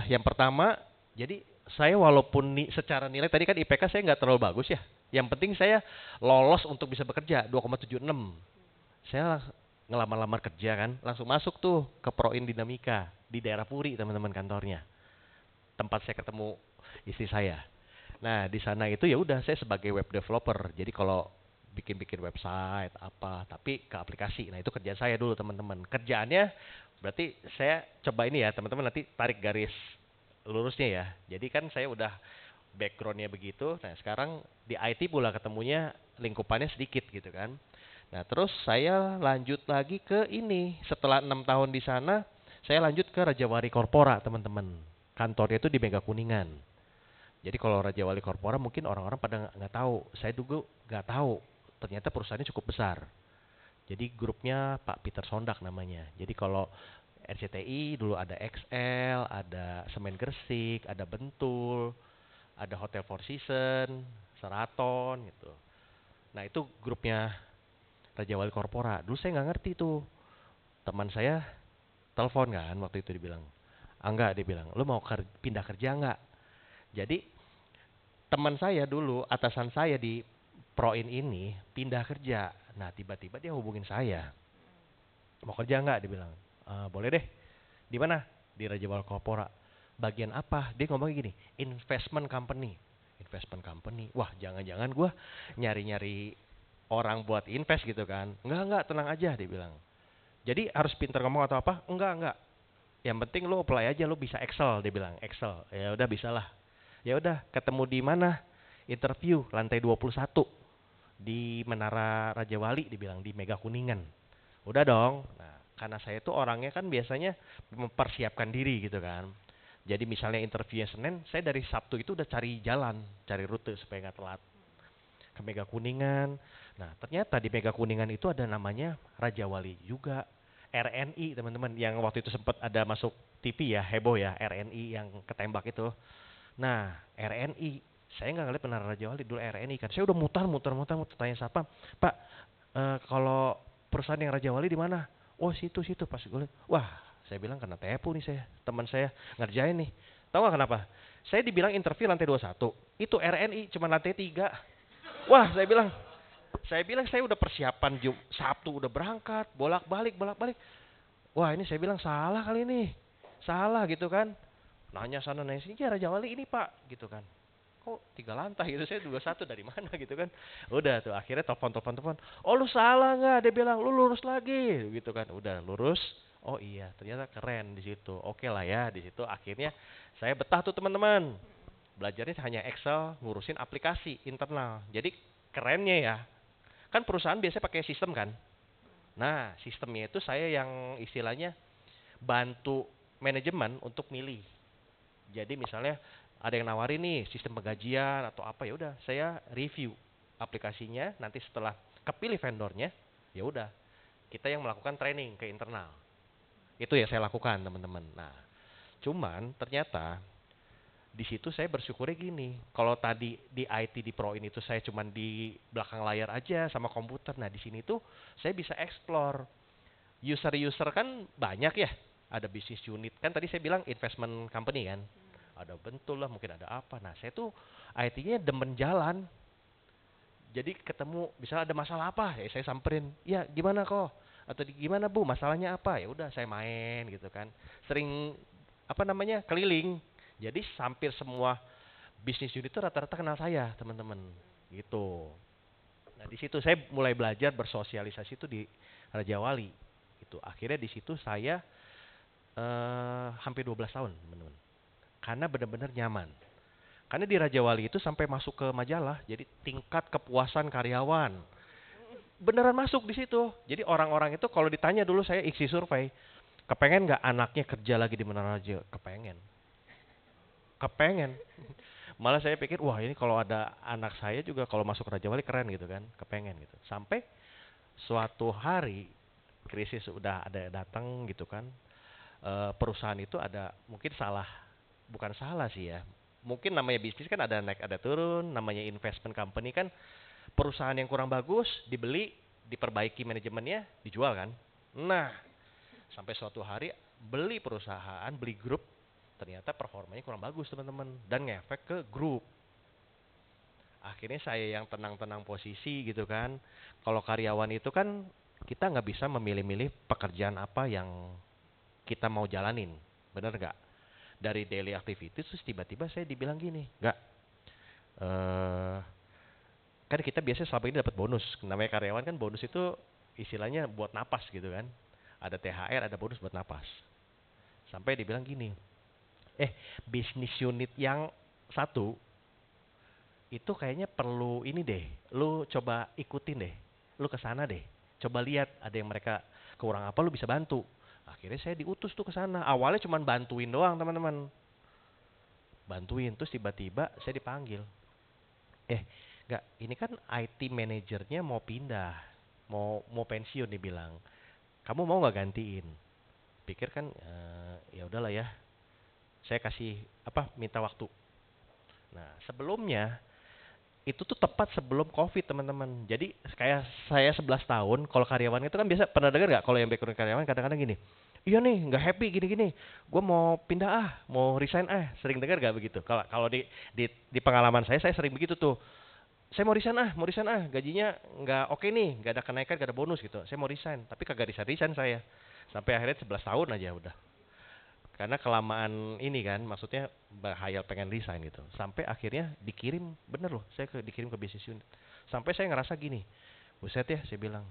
yang pertama, jadi saya walaupun secara nilai tadi kan IPK saya nggak terlalu bagus ya. Yang penting saya lolos untuk bisa bekerja 2,76. Saya ngelamar-lamar kerja kan, langsung masuk tuh ke Proin Dinamika di daerah Puri teman-teman kantornya. Tempat saya ketemu istri saya. Nah, di sana itu ya udah saya sebagai web developer. Jadi kalau bikin-bikin website apa, tapi ke aplikasi. Nah, itu kerjaan saya dulu teman-teman. Kerjaannya berarti saya coba ini ya, teman-teman nanti tarik garis lurusnya ya. Jadi kan saya udah backgroundnya begitu. Nah, sekarang di IT pula ketemunya lingkupannya sedikit gitu kan. Nah, terus saya lanjut lagi ke ini. Setelah 6 tahun di sana, saya lanjut ke Raja Wali Corpora, teman-teman. Kantornya itu di Mega Kuningan. Jadi kalau Raja Wali Corpora mungkin orang-orang pada nggak tahu. Saya dulu nggak tahu. Ternyata perusahaannya cukup besar. Jadi grupnya Pak Peter Sondak namanya. Jadi kalau RCTI dulu ada XL, ada Semen Gresik, ada Bentul, ada Hotel Four Seasons, Sheraton gitu. Nah, itu grupnya Raja Wali Corpora. Dulu saya nggak ngerti tuh. Teman saya telepon kan waktu itu dibilang, enggak, dia bilang, lu mau pindah kerja nggak? Jadi teman saya dulu, atasan saya di Proin ini pindah kerja. Nah, tiba-tiba dia hubungin saya. Mau kerja nggak? Dia bilang, boleh deh. Di mana? Di Raja Wali Corpora. Bagian apa? Dia ngomong gini, investment company. Investment company. Wah, jangan-jangan gue nyari-nyari orang buat invest gitu kan. Enggak, tenang aja, dia bilang. Jadi harus pintar ngomong atau apa? Enggak. Yang penting lo apply aja, lo bisa Excel, dia bilang. Excel. Ya udah bisalah. Ya udah, ketemu di mana? Interview lantai 21 di Menara Raja Wali, dibilang di Mega Kuningan. Udah dong. Nah, karena saya tuh orangnya kan biasanya mempersiapkan diri gitu kan. Jadi misalnya interviewnya Senin, saya dari Sabtu itu udah cari jalan, cari rute supaya nggak telat ke Mega Kuningan. Nah, ternyata di Mega Kuningan itu ada namanya Raja Wali juga. RNI teman-teman, yang waktu itu sempat ada masuk TV ya, heboh ya, RNI yang ketembak itu. Nah, RNI, saya nggak ngeliat Menara Raja Wali, dulu RNI kan. Saya udah mutar, tanya siapa, Pak, kalau perusahaan yang Raja Wali di mana? Oh, situ, pas gue lihat. Wah, saya bilang kena tepu nih saya, teman saya ngerjain nih. Tahu nggak kenapa? Saya dibilang interview lantai 21, itu RNI cuma lantai 3. Wah, saya udah persiapan Sabtu udah berangkat, bolak-balik. Wah, ini saya bilang salah kali ini. Salah gitu kan. Nanya sana nanya sini, ya Raja Wali ini Pak, gitu kan. Kok 3 lantai gitu, saya 21 dari mana gitu kan. Udah tuh akhirnya telepon. Oh, lu salah nggak? Dia bilang, lu lurus lagi gitu kan. Udah lurus. Oh iya, ternyata keren di situ. Oke lah ya, di situ akhirnya saya betah tuh teman-teman. Belajarnya hanya Excel, ngurusin aplikasi internal. Jadi kerennya ya, kan perusahaan biasanya pakai sistem kan. Nah, sistemnya itu saya yang istilahnya bantu manajemen untuk milih. Jadi misalnya ada yang nawarin nih sistem penggajian atau apa, ya udah saya review aplikasinya, nanti setelah kepilih vendornya, ya udah kita yang melakukan training ke internal. Itu ya saya lakukan teman-teman. Nah, cuman ternyata Di situ saya bersyukurnya gini, kalau tadi di IT di Proin itu saya cuman di belakang layar aja sama komputer. Nah, di sini tuh saya bisa explore. User-user kan banyak ya. Ada business unit. Kan tadi saya bilang investment company kan. Ada Bentul lah, mungkin ada apa. Nah, saya tuh IT-nya demen jalan. Jadi ketemu, misalnya ada masalah apa, ya saya samperin. Ya, gimana kok? Atau gimana Bu, masalahnya apa? Ya udah saya main gitu kan. Sering apa namanya? Keliling. Jadi hampir semua bisnis unit itu rata-rata kenal saya, teman-teman. Gitu. Nah, di situ saya mulai belajar bersosialisasi itu di Raja Wali. Itu akhirnya di situ saya hampir 12 tahun, teman-teman. Karena benar-benar nyaman. Karena di Raja Wali itu sampai masuk ke majalah, jadi tingkat kepuasan karyawan beneran masuk di situ. Jadi orang-orang itu kalau ditanya dulu saya isi survei, kepengen nggak anaknya kerja lagi di Menara Raja? Kepengen, kepengen. Malah saya pikir, wah ini kalau ada anak saya juga kalau masuk Raja Wali keren gitu kan, kepengen gitu. Sampai suatu hari krisis udah ada datang gitu kan, perusahaan itu ada mungkin salah, bukan salah sih ya. Mungkin namanya bisnis kan ada naik ada turun, namanya investment company kan perusahaan yang kurang bagus dibeli, diperbaiki manajemennya, dijual kan. Nah, sampai suatu hari beli perusahaan, beli grup, ternyata performanya kurang bagus teman-teman dan ngefek ke grup. Akhirnya saya yang tenang-tenang posisi gitu kan. Kalau karyawan itu kan kita nggak bisa memilih-milih pekerjaan apa yang kita mau jalanin, bener nggak? Dari daily activities terus tiba-tiba saya dibilang gini, nggak, eh kan kita biasanya selama ini dapat bonus. Namanya karyawan kan bonus itu istilahnya buat napas gitu kan. Ada THR, ada bonus buat napas. Sampai dibilang gini, bisnis unit yang satu itu kayaknya perlu ini deh. Lu coba ikutin deh. Lu kesana deh. Coba lihat ada yang mereka kurang apa lu bisa bantu. Akhirnya saya diutus tuh ke sana. Awalnya cuma bantuin doang teman-teman. Bantuin terus tiba-tiba saya dipanggil. Enggak, ini kan IT manajernya mau pindah, mau pensiun dia bilang. Kamu mau nggak gantiin? Pikir kan ya udahlah ya. Saya kasih minta waktu. Nah, sebelumnya itu tuh tepat sebelum Covid, teman-teman. Jadi kayak saya 11 tahun, kalau karyawan itu kan biasa pernah dengar nggak kalau yang background karyawan kadang-kadang gini. Iya nih, nggak happy gini-gini. Gue mau pindah mau resign Sering dengar nggak begitu? Kalau kalau di pengalaman saya sering begitu tuh. Saya mau resign gajinya nggak oke nih, nggak ada kenaikan, nggak ada bonus gitu. Saya mau resign, tapi kagak resign saya. Sampai akhirnya 11 tahun aja udah. Karena kelamaan ini kan, maksudnya bahayal pengen resign gitu. Sampai akhirnya dikirim, bener loh, dikirim ke business unit. Sampai saya ngerasa gini, buset ya, saya bilang,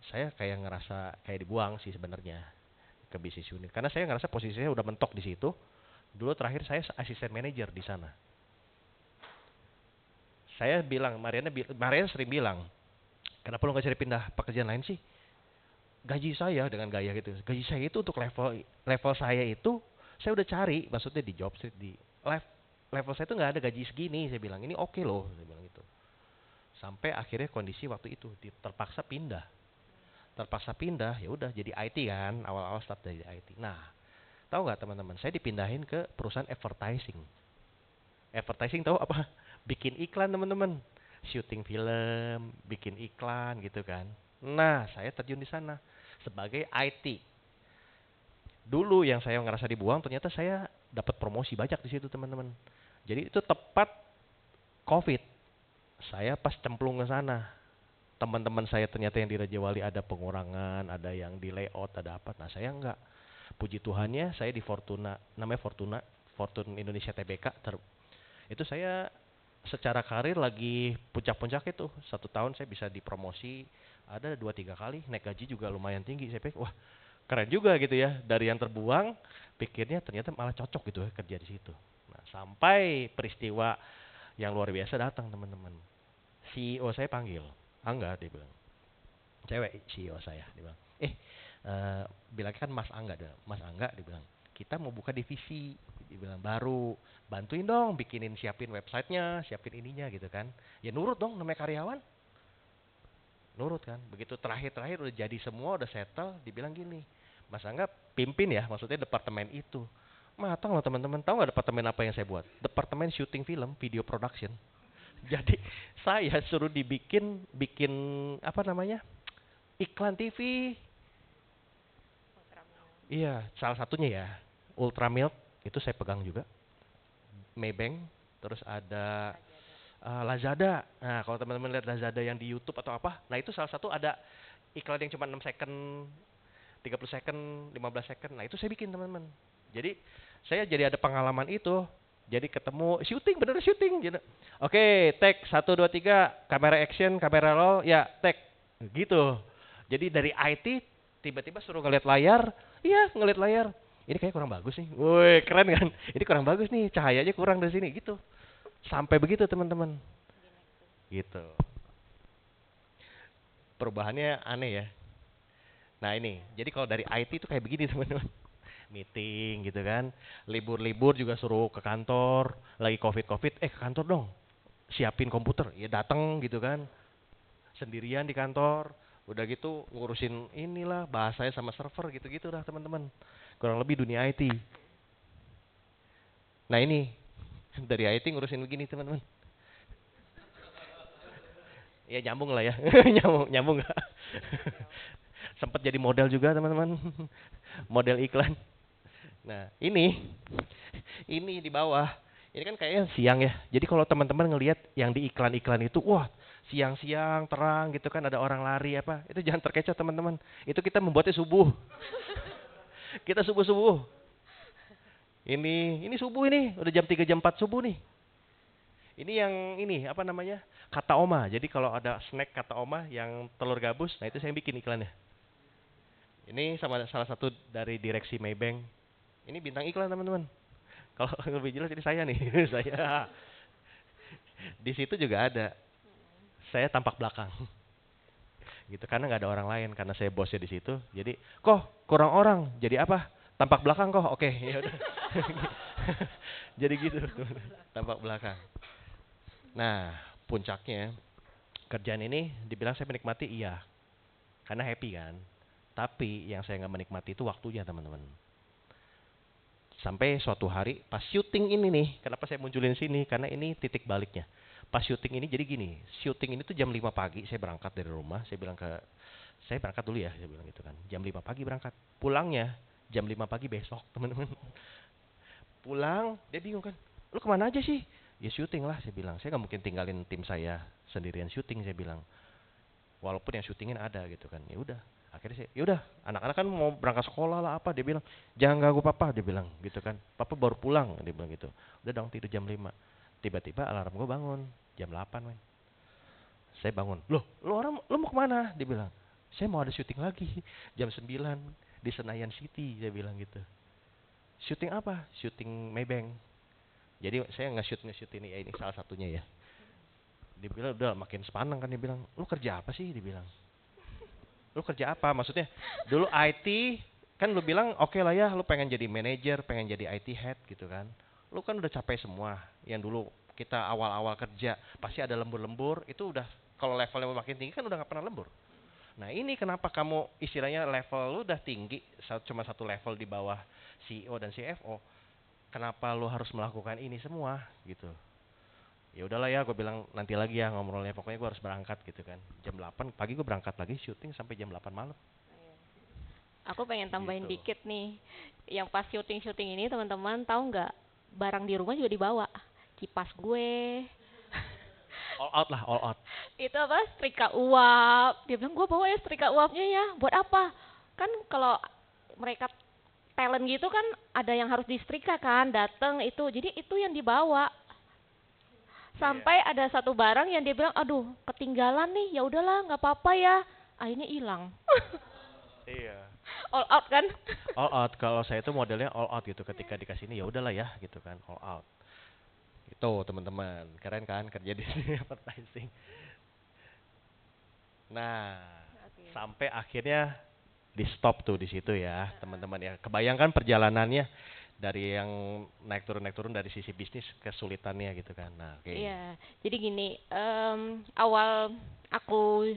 saya kayak ngerasa kayak dibuang sih sebenarnya ke business unit. Karena saya ngerasa posisinya udah mentok di situ. Dulu terakhir saya asisten manajer di sana. Saya bilang, Mariana sering bilang, kenapa lu gak cari pindah pekerjaan lain sih? Gaji saya dengan gaya gitu. Gaji saya itu untuk level saya itu, saya udah cari, maksudnya di job street, di level saya itu nggak ada gaji segini. Saya bilang, ini oke loh, saya bilang gitu. Sampai akhirnya kondisi waktu itu terpaksa pindah. Terpaksa pindah, ya udah jadi IT kan, awal-awal start dari IT. Nah, tahu nggak teman-teman, saya dipindahin ke perusahaan advertising. Advertising tahu apa? Bikin iklan teman-teman, syuting film, bikin iklan gitu kan. Nah, saya terjun di sana sebagai IT. Dulu yang saya ngerasa dibuang, ternyata saya dapat promosi banyak di situ teman-teman. Jadi itu tepat COVID. Saya pas cemplung ke sana. Teman-teman saya ternyata yang di Raja Wali ada pengurangan, ada yang di layout, ada apa. Nah, saya enggak. Puji Tuhannya saya di Fortuna, namanya Fortune Indonesia TBK. Itu saya secara karir lagi puncak-puncak itu. 1 tahun saya bisa dipromosi, ada 2-3 kali, naik gaji juga lumayan tinggi. Saya pikir, wah keren juga gitu ya. Dari yang terbuang, pikirnya ternyata malah cocok gitu ya kerja di situ. Nah, sampai peristiwa yang luar biasa datang teman-teman. CEO saya panggil, Angga dia bilang. Cewek CEO saya, dia bilang. Bilang kan Mas Angga, dia bilang. Kita mau buka divisi, dia bilang baru, bantuin dong, siapin websitenya, siapin ininya gitu kan. Ya nurut dong, namanya karyawan. Nurut kan. Begitu terakhir udah jadi semua, udah settle, dibilang gini, Mas Angga pimpin ya, maksudnya departemen itu. Matang loh teman-teman. Tahu nggak departemen apa yang saya buat? Departemen syuting film, video production. Jadi saya suruh bikin apa namanya? Iklan TV. Iya, salah satunya ya. Ultramilk itu saya pegang juga. Maybank, terus ada Lazada. Nah, kalau teman-teman lihat Lazada yang di YouTube atau apa, nah itu salah satu ada iklan yang cuma 6 second, 30 second, 15 second. Nah, itu saya bikin teman-teman. Jadi saya jadi ada pengalaman itu. Jadi ketemu syuting, bener syuting. Jadi, oke, take 1 2 3, kamera action, kamera roll, ya, take. Gitu. Jadi dari IT tiba-tiba suruh ngeliat layar, iya ngeliat layar. Ini kayak kurang bagus nih. Woi, keren kan? Ini kurang bagus nih, cahayanya kurang dari sini gitu. Sampai begitu teman-teman. Gitu. Perubahannya aneh ya. Nah ini, jadi kalau dari IT itu kayak begini teman-teman. Meeting gitu kan. Libur-libur juga suruh ke kantor. Lagi COVID-COVID, ke kantor dong. Siapin komputer. Ya datang gitu kan. Sendirian di kantor. Udah gitu ngurusin inilah bahasanya sama server gitu-gitu dah teman-teman. Kurang lebih dunia IT. Nah ini, dari IT ngurusin begini teman-teman. Ya nyambung lah ya. nyambung nggak? Sempat jadi model juga teman-teman. Model iklan. Nah, ini di bawah. Ini kan kayaknya siang ya. Jadi kalau teman-teman ngelihat yang di iklan-iklan itu, wah, siang-siang terang gitu kan ada orang lari apa. Itu jangan terkecoh teman-teman. Itu kita membuatnya subuh. Kita subuh-subuh. Ini subuh ini, udah jam 3 jam 4 subuh nih. Ini yang ini apa namanya? Kata Oma. Jadi kalau ada snack kata Oma yang telur gabus, nah itu saya bikin iklannya. Ini sama salah satu dari direksi Maybank. Ini bintang iklan teman-teman. Kalau lebih jelas ini saya nih, saya. Di situ juga ada. Saya tampak belakang. Gitu karena nggak ada orang lain karena saya bosnya di situ. Jadi, kok kurang orang. Jadi apa? Tampak belakang kok. Oke, ya udah. Jadi gitu, tampak belakang. Nah, puncaknya kerjaan ini dibilang saya menikmati iya. Karena happy kan. Tapi yang saya nggak menikmati itu waktunya teman-teman. Sampai suatu hari pas syuting ini nih, kenapa saya munculin sini? Karena ini titik baliknya. Pas syuting ini jadi gini, syuting ini tuh jam 5 pagi saya berangkat dari rumah, saya berangkat dulu ya, saya bilang gitu kan. Jam 5 pagi berangkat. Pulangnya jam 5 pagi besok, teman-teman. Pulang, dia bingung kan. Lu kemana aja sih? Ya syuting lah, saya bilang. Saya nggak mungkin tinggalin tim saya sendirian syuting, saya bilang. Walaupun yang syutingin ada gitu kan. Ya udah. Akhirnya saya, yaudah, anak-anak kan mau berangkat sekolah lah apa, dia bilang, jangan ganggu papa, dia bilang gitu kan, papa baru pulang, dia bilang gitu. Udah dong tidur jam 5. Tiba-tiba alarm gue bangun, jam 8 men. Saya bangun, lo mau kemana? Dia bilang, saya mau ada syuting lagi, jam 9 di Senayan City, dia bilang gitu. Syuting apa? Syuting Maybank. Jadi saya nge-shoot ini, ya ini salah satunya ya. Dia bilang, udah makin sepanang kan, dia bilang, lu kerja apa sih? Dia bilang. Lu kerja apa? Maksudnya dulu IT kan lu bilang oke lah ya, lu pengen jadi manajer, pengen jadi IT head gitu kan. Lu kan udah capek semua. Yang dulu kita awal-awal kerja pasti ada lembur-lembur, itu udah kalau levelnya makin tinggi kan udah gak pernah lembur. Nah ini kenapa kamu istilahnya level lu udah tinggi, cuma satu level di bawah CEO dan CFO. Kenapa lu harus melakukan ini semua gitu. Ya udahlah ya, gue bilang nanti lagi ya ngobrolnya, pokoknya gue harus berangkat gitu kan. Jam 8 pagi gue berangkat lagi syuting sampai jam 8 malam. Aku pengen tambahin Gitu. dikit nih. Yang pas syuting-syuting ini teman-teman tahu nggak? Barang di rumah juga dibawa. Kipas gue. All out lah, all out. Itu apa? Setrika uap. Dia bilang, gue bawa ya setrika uapnya ya. Buat apa? Kan kalau mereka talent gitu kan ada yang harus disetrika kan, datang itu. Jadi itu yang dibawa. Sampai ada satu barang yang dia bilang, aduh ketinggalan nih, ya udahlah nggak apa-apa ya. Akhirnya hilang. Iya. All out kan? All out. Kalau saya itu modelnya all out gitu. Ketika dikasih ini ya udahlah ya gitu kan, all out. Itu teman-teman, keren kan kerja di sini advertising. Nah, sampai akhirnya di stop tuh di situ ya, teman-teman ya. Kebayangkan perjalanannya dari yang naik turun dari sisi bisnis kesulitannya gitu kan. Nah, oke. Iya, jadi gini, awal aku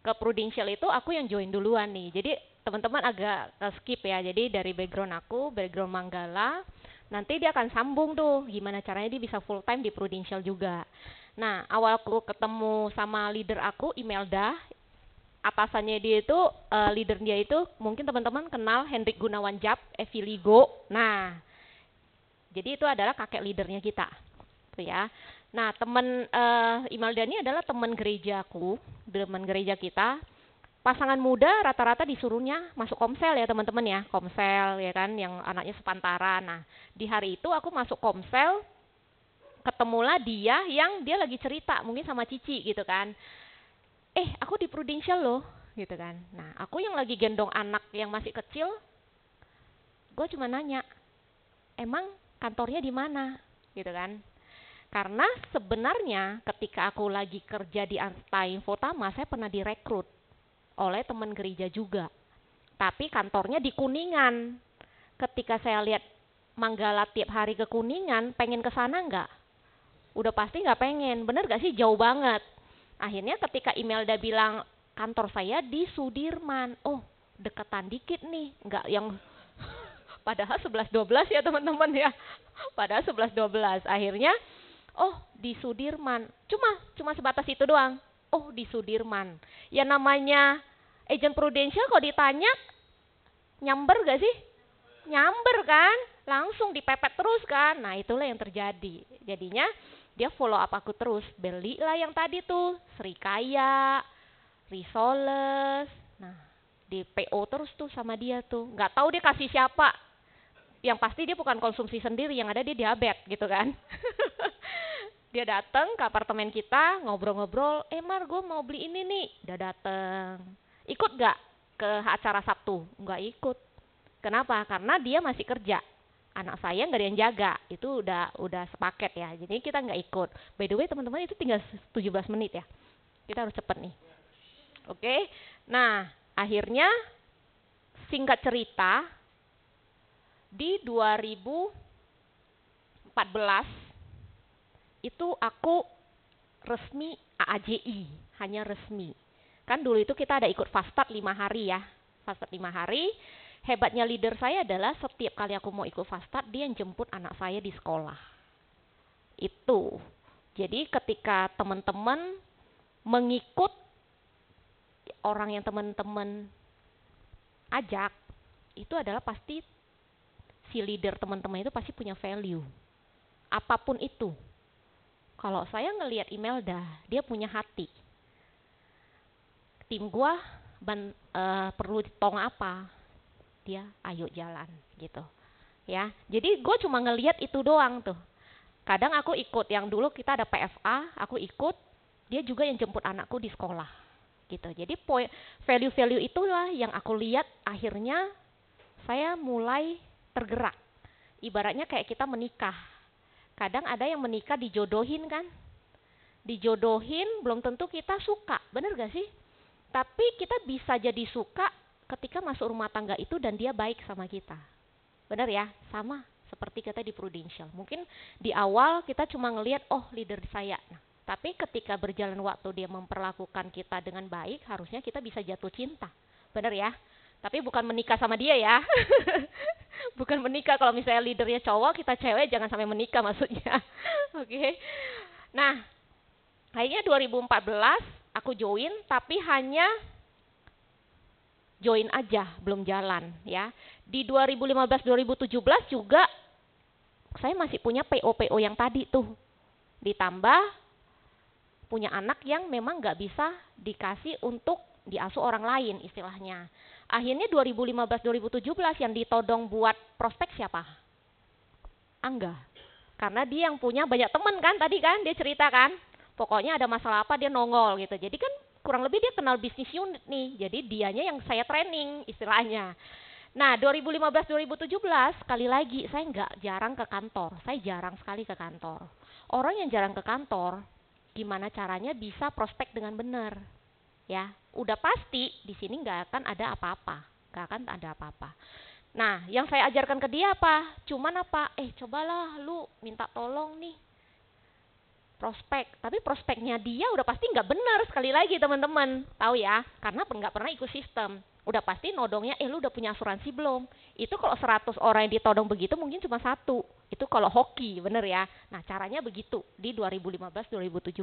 ke Prudential itu aku yang join duluan nih. Jadi teman-teman agak skip ya. Jadi dari background aku, background Manggala. Nanti dia akan sambung tuh, gimana caranya dia bisa full time di Prudential juga. Nah, awal aku ketemu sama leader aku, Imelda, atasannya dia itu, leader dia itu, mungkin teman-teman kenal Hendrik Gunawan Jap, Eviligo. Nah, jadi itu adalah kakek leadernya kita. Tuh ya. Nah, teman Imelda ini adalah teman gerejaku, teman gereja kita. Pasangan muda rata-rata disuruhnya masuk Komsel ya teman-teman ya, Komsel ya kan, yang anaknya sepantaran. Nah, di hari itu aku masuk Komsel, ketemulah dia yang dia lagi cerita mungkin sama Cici gitu kan. Aku di Prudential loh gitu kan. Nah, aku yang lagi gendong anak yang masih kecil, gue cuma nanya, emang kantornya di mana gitu kan. Karena sebenarnya ketika aku lagi kerja di Asta Infotama, saya pernah direkrut oleh teman gereja juga. Tapi kantornya di Kuningan. Ketika saya lihat Manggala tiap hari ke Kuningan, pengen ke sana nggak? Udah pasti nggak pengen. Bener nggak sih? Jauh banget. Akhirnya ketika Imelda bilang, kantor saya di Sudirman. Oh, deketan dikit nih. Nggak yang padahal 11-12 ya teman-teman ya. Padahal 11-12. Akhirnya, oh di Sudirman. Cuma sebatas itu doang. Oh di Sudirman. Ya namanya agent Prudential kalau ditanya, nyamber gak sih? Nyamber kan? Langsung dipepet terus kan? Nah itulah yang terjadi. Jadinya dia follow up aku terus. Belilah yang tadi tuh, Srikaya, Risoles. Nah di PO terus tuh sama dia tuh. Gak tahu dia kasih siapa. Yang pasti dia bukan konsumsi sendiri, yang ada dia diabetes gitu kan. Dia datang ke apartemen kita, ngobrol-ngobrol, Mar gue mau beli ini nih. Udah datang. Ikut gak ke acara Sabtu? Nggak ikut. Kenapa? Karena dia masih kerja. Anak saya nggak ada yang jaga. Itu udah sepaket ya. Jadi kita nggak ikut. By the way teman-teman, itu tinggal 17 menit ya. Kita harus cepet nih. Oke. Nah, akhirnya singkat cerita, di 2014 itu aku resmi AAJI, hanya resmi. Kan dulu itu kita ada ikut fastat 5 hari ya. Fastat 5 hari. Hebatnya leader saya adalah setiap kali aku mau ikut fastat, dia yang jemput anak saya di sekolah. Itu. Jadi ketika teman-teman mengikut orang yang teman-teman ajak, itu adalah pasti si leader teman-teman itu pasti punya value. Apapun itu. Kalau saya ngelihat Imelda, dia punya hati. Tim gua perlu tong apa? Dia ayo jalan gitu. Ya. Jadi gue cuma ngelihat itu doang tuh. Kadang aku ikut, yang dulu kita ada PFA, aku ikut, dia juga yang jemput anakku di sekolah. Gitu. Jadi value-value itulah yang aku lihat akhirnya saya mulai tergerak. Ibaratnya kayak kita menikah. Kadang ada yang menikah dijodohin kan? Dijodohin belum tentu kita suka, bener gak sih? Tapi kita bisa jadi suka ketika masuk rumah tangga itu dan dia baik sama kita. Bener ya? Sama seperti kita di Prudential. Mungkin di awal kita cuma ngelihat, oh leader saya. Nah, tapi ketika berjalan waktu dia memperlakukan kita dengan baik, harusnya kita bisa jatuh cinta. Bener ya? Tapi bukan menikah sama dia ya. Bukan menikah, kalau misalnya leadernya cowok, kita cewek, jangan sampai menikah maksudnya. Oke. Nah, akhirnya 2014 aku join, tapi hanya join aja, belum jalan ya. Di 2015-2017 juga saya masih punya PO-PO yang tadi tuh. Ditambah punya anak yang memang nggak bisa dikasih untuk diasuh orang lain istilahnya. Akhirnya 2015-2017 yang ditodong buat prospek siapa? Angga. Karena dia yang punya banyak teman kan tadi kan, dia cerita kan. Pokoknya ada masalah apa dia nongol gitu. Jadi kan kurang lebih dia kenal bisnis unit nih. Jadi dianya yang saya training istilahnya. Nah 2015-2017 sekali lagi saya nggak jarang ke kantor. Saya jarang sekali ke kantor. Orang yang jarang ke kantor, gimana caranya bisa prospek dengan benar? Ya, udah pasti di sini nggak akan ada apa-apa, nggak akan ada apa-apa. Nah, yang saya ajarkan ke dia apa? Cuman apa? Cobalah lu minta tolong nih prospek. Tapi prospeknya dia udah pasti nggak benar sekali lagi teman-teman, tahu ya? Karena nggak pernah ikut sistem. Udah pasti nodongnya, lu udah punya asuransi belum? Itu kalau 100 orang yang ditodong begitu mungkin cuma satu. Itu kalau hoki, bener ya. Nah caranya begitu di 2015-2017.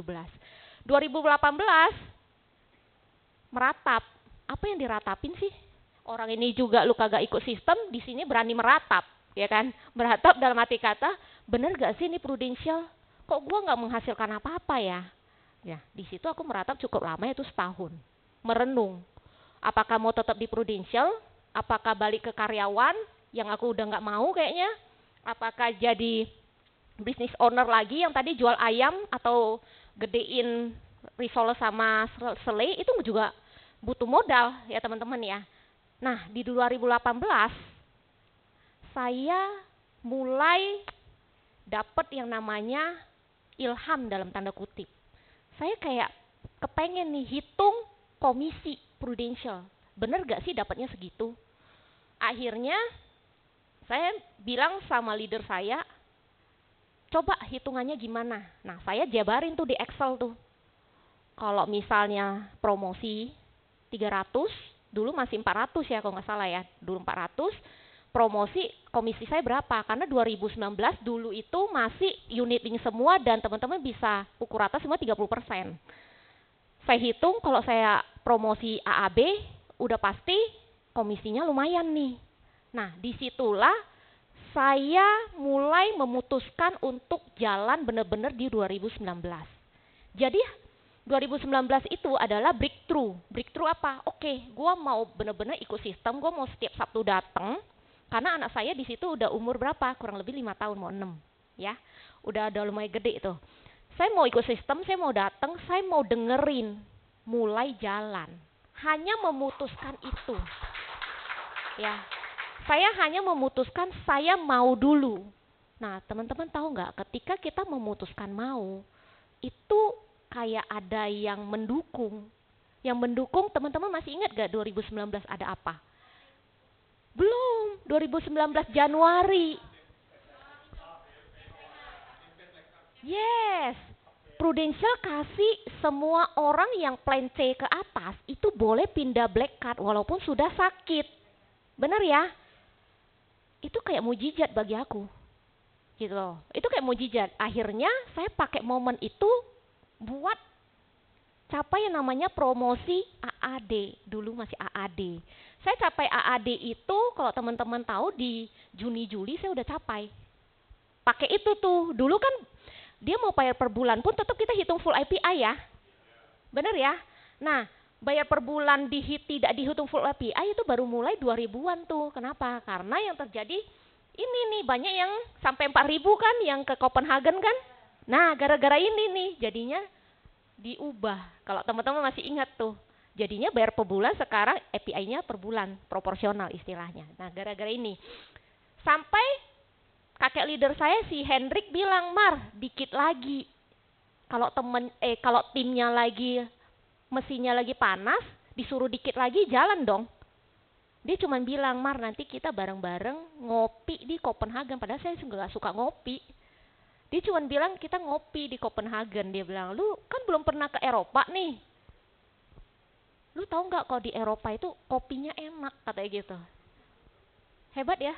2018 meratap. Apa yang diratapin sih? Orang ini juga lu kagak ikut sistem, di sini berani meratap, ya kan? Meratap dalam arti kata, bener gak sih ini Prudential? Kok gua nggak menghasilkan apa-apa ya? Ya, di situ aku meratap cukup lama, itu setahun. Merenung. Apakah mau tetap di Prudential? Apakah balik ke karyawan yang aku udah nggak mau kayaknya? Apakah jadi business owner lagi yang tadi jual ayam atau gedein risol sama selai? Itu juga butuh modal ya teman-teman ya. Nah di 2018 saya mulai dapat yang namanya ilham dalam tanda kutip. Saya kayak kepengen nih hitung komisi Prudential. Bener gak sih dapatnya segitu? Akhirnya saya bilang sama leader saya, coba hitungannya gimana. Nah saya jabarin tuh di Excel tuh. Kalau misalnya promosi 300, dulu masih 400 ya kalau nggak salah ya. Dulu 400, promosi komisi saya berapa? Karena 2019 dulu itu masih unit link semua dan teman-teman bisa pukul rata semua 30%. Saya hitung kalau saya promosi AAB udah pasti komisinya lumayan nih. Nah disitulah saya mulai memutuskan untuk jalan benar-benar di 2019. Jadi 2019 itu adalah breakthrough. Breakthrough apa? Oke, gue mau benar-benar ikut sistem, gue mau setiap Sabtu datang. Karena anak saya di situ udah umur berapa? Kurang lebih 5 tahun, mau 6. Ya, udah lumayan gede itu. Saya mau ikut sistem, saya mau datang, saya mau dengerin, mulai jalan. Hanya memutuskan itu. Ya, saya hanya memutuskan saya mau dulu. Nah, teman-teman tahu nggak? Ketika kita memutuskan mau, itu kayak ada yang mendukung. Yang mendukung, teman-teman masih ingat gak 2019 ada apa? Belum, 2019 Januari. Yes, Prudential kasih semua orang yang plan C ke atas itu boleh pindah black card walaupun sudah sakit. Benar ya? Itu kayak mujizat bagi aku. Gitu loh. Itu kayak mujizat. Akhirnya saya pakai momen itu buat capai yang namanya promosi AAD. Dulu masih AAD. Saya capai AAD itu kalau teman-teman tahu di Juni-Juli saya udah capai. Pakai itu tuh. Dulu kan dia mau bayar per bulan pun tetap kita hitung full API ya. Bener ya? Nah, bayar per bulan tidak dihitung full API itu baru mulai 2000-an tuh. Kenapa? Karena yang terjadi ini nih banyak yang sampai 4000 kan yang ke Copenhagen kan. Nah gara-gara ini nih jadinya diubah. Kalau teman-teman masih ingat tuh. Jadinya bayar per bulan sekarang API-nya per bulan. Proporsional istilahnya. Nah gara-gara ini. Sampai kakek leader saya si Hendrik bilang, Mar dikit lagi. Kalau timnya lagi mesinnya lagi panas, disuruh dikit lagi jalan dong. Dia cuma bilang, Mar nanti kita bareng-bareng ngopi di Copenhagen. Padahal saya nggak suka ngopi. Dia cuma bilang kita ngopi di Copenhagen. Dia bilang, lu kan belum pernah ke Eropa nih. Lu tahu nggak kalau di Eropa itu kopinya enak katanya gitu. Hebat ya.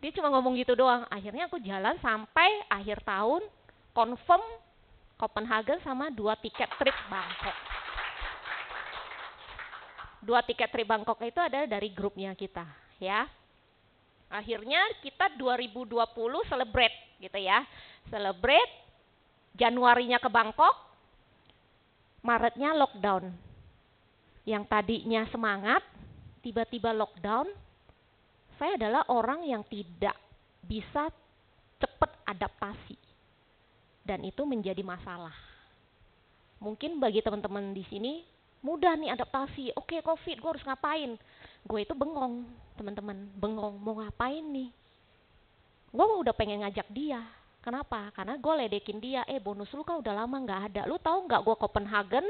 Dia cuma ngomong gitu doang. Akhirnya aku jalan sampai akhir tahun confirm Copenhagen sama 2 tiket trip Bangkok. 2 tiket trip Bangkok itu adalah dari grupnya kita, ya. Akhirnya kita 2020 celebrate gitu ya. Celebrate Januarinya ke Bangkok, Maretnya lockdown. Yang tadinya semangat, tiba-tiba lockdown. Saya adalah orang yang tidak bisa cepat adaptasi. Dan itu menjadi masalah. Mungkin bagi teman-teman di sini mudah nih adaptasi. Oke, COVID, gue harus ngapain? Gue itu bengong, teman-teman. Bengong, mau ngapain nih? Gue udah pengen ngajak dia. Kenapa? Karena gue ledekin dia. Bonus lu kan udah lama gak ada. Lu tahu gak gue Copenhagen,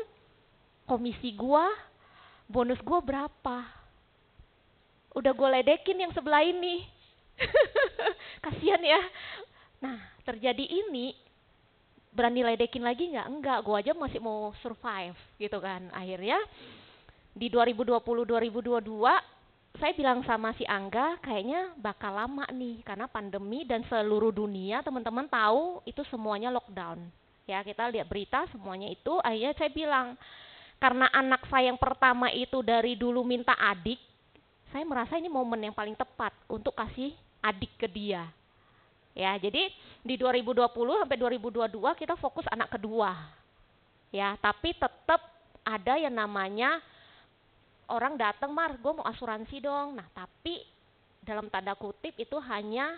komisi gue, bonus gue berapa? Udah gue ledekin yang sebelah ini. Kasian ya. Nah, terjadi ini, berani ledekin lagi nggak? Enggak, gue aja masih mau survive gitu kan. Akhirnya Di 2020-2022 saya bilang sama si Angga, kayaknya bakal lama nih karena pandemi dan seluruh dunia teman-teman tahu itu semuanya lockdown. Ya, kita lihat berita semuanya itu. Akhirnya saya bilang, karena anak saya yang pertama itu dari dulu minta adik, saya merasa ini momen yang paling tepat untuk kasih adik ke dia. Ya, jadi di 2020 sampai 2022 kita fokus anak kedua. Ya, tapi tetap ada yang namanya orang datang, Mar, gue mau asuransi dong. Nah, tapi dalam tanda kutip itu hanya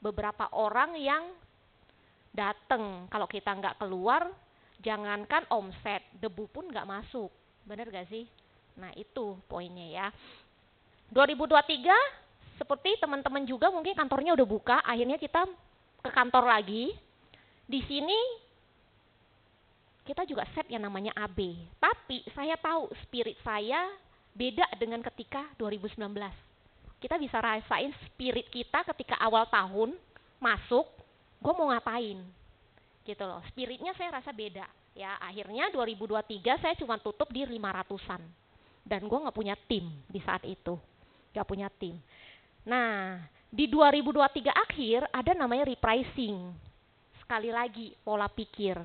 beberapa orang yang datang. Kalau kita nggak keluar, jangankan omset, debu pun nggak masuk. Bener gak sih? Nah, itu poinnya ya. 2023, seperti teman-teman juga mungkin kantornya udah buka, akhirnya kita ke kantor lagi. Di sini kita juga set yang namanya AB. Tapi saya tahu spirit saya beda dengan ketika 2019. Kita bisa rasain spirit kita ketika awal tahun masuk, gue mau ngapain, gitu loh. Spiritnya saya rasa beda. Ya, akhirnya 2023 saya cuma tutup di 500-an. Dan gue nggak punya tim di saat itu, nggak punya tim. Nah, di 2023 akhir ada namanya repricing. Sekali lagi pola pikir.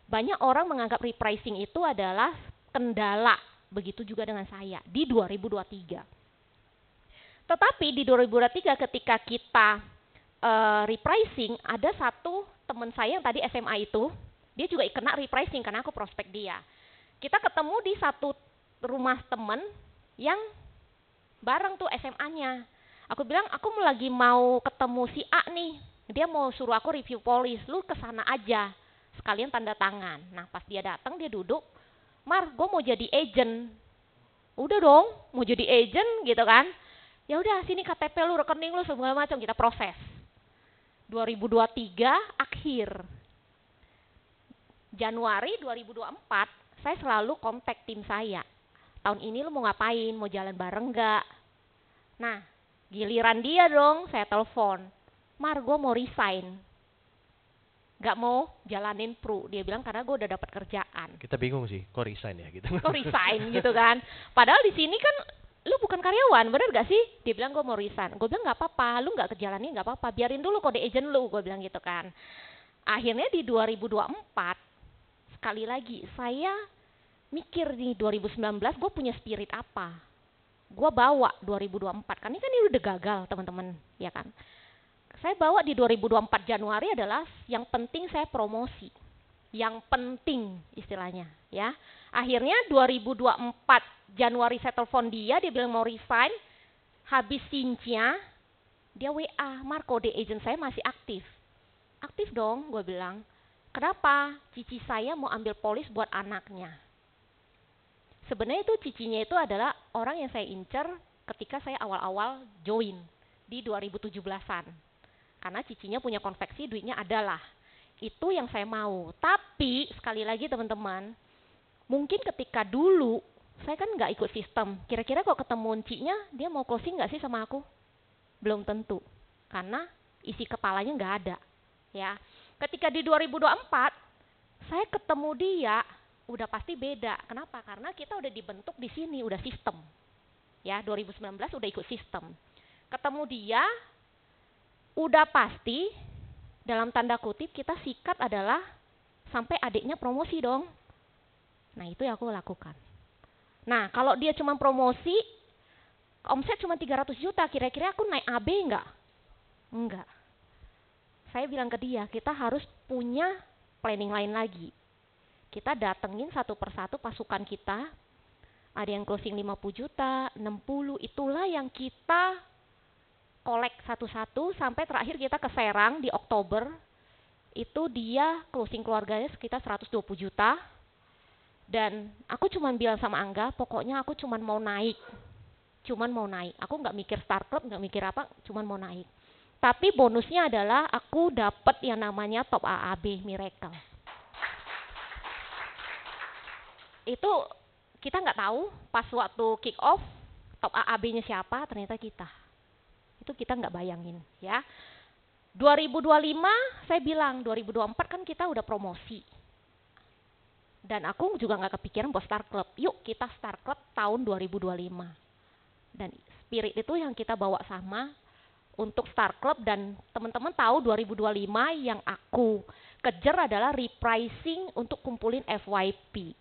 Banyak orang menganggap repricing itu adalah kendala. Begitu juga dengan saya di 2023. Tetapi di 2023 ketika kita repricing, ada satu teman saya yang tadi SMA itu, dia juga kena repricing karena aku prospek dia. Kita ketemu di satu rumah teman yang bareng tuh SMA-nya. Aku bilang, aku lagi mau ketemu si A nih. Dia mau suruh aku review polis, lu kesana aja. Sekalian tanda tangan. Nah, pas dia datang, dia duduk, Mar, gue mau jadi agent. Udah dong, mau jadi agent gitu kan. Ya udah, sini KTP lu, rekening lu, segala macam, kita proses. 2023 akhir. Januari 2024, saya selalu kontak tim saya. Tahun ini lu mau ngapain? Mau jalan bareng nggak? Nah, giliran dia dong, saya telepon. Mar, gue mau resign. Gak mau jalanin pro. Dia bilang karena gue udah dapat kerjaan. Kita bingung sih, kok resign ya gitu. Kok resign gitu kan. Padahal di sini kan lu bukan karyawan, bener gak sih? Dia bilang gue mau resign. Gue bilang gak apa-apa, lu gak kejalanin gak apa-apa. Biarin dulu kode agent lu, gue bilang gitu kan. Akhirnya di 2024, sekali lagi saya mikir nih 2019 gue punya spirit apa. Gue bawa 2024, karena kan ini udah gagal teman-teman, ya kan. Saya bawa di 2024 Januari adalah yang penting saya promosi. Yang penting istilahnya ya. Akhirnya 2024 Januari saya telepon dia bilang mau resign. Habis sincia, dia WA, Mar, kode agent saya masih aktif. Aktif dong, gue bilang. Kenapa? Cici saya mau ambil polis buat anaknya. Sebenarnya itu cicinya itu adalah orang yang saya incer ketika saya awal-awal join di 2017-an. Karena cicinya punya konveksi, duitnya adalah. Itu yang saya mau. Tapi sekali lagi teman-teman, mungkin ketika dulu saya kan nggak ikut sistem. Kira-kira kalau ketemu cinya, dia mau closing nggak sih sama aku? Belum tentu. Karena isi kepalanya nggak ada. Ya. Ketika di 2024, saya ketemu dia, udah pasti beda. Kenapa? Karena kita udah dibentuk di sini, udah sistem. Ya, 2019 udah ikut sistem. Ketemu dia, udah pasti dalam tanda kutip kita sikat adalah sampai adiknya promosi dong. Nah, itu yang aku lakukan. Nah, kalau dia cuma promosi, omset cuma 300 juta, kira-kira aku naik AB enggak? Enggak. Saya bilang ke dia, kita harus punya planning lain lagi. Kita datengin satu persatu pasukan kita, ada yang closing 50 juta, 60, itulah yang kita kolek satu-satu sampai terakhir kita ke Serang di Oktober. Itu dia closing keluarganya sekitar 120 juta. Dan aku cuma bilang sama Angga, pokoknya aku cuma mau naik. Cuman mau naik. Aku nggak mikir start club, nggak mikir apa, cuma mau naik. Tapi bonusnya adalah aku dapat yang namanya top AAB Miracle. Itu kita nggak tahu pas waktu kick off top AAB-nya siapa, ternyata kita. Itu kita nggak bayangin ya. 2025 saya bilang 2024 kan kita udah promosi. Dan aku juga nggak kepikiran buat start club. Yuk kita start club tahun 2025. Dan spirit itu yang kita bawa sama untuk start club, dan teman-teman tahu 2025 yang aku kejar adalah repricing untuk kumpulin FYP.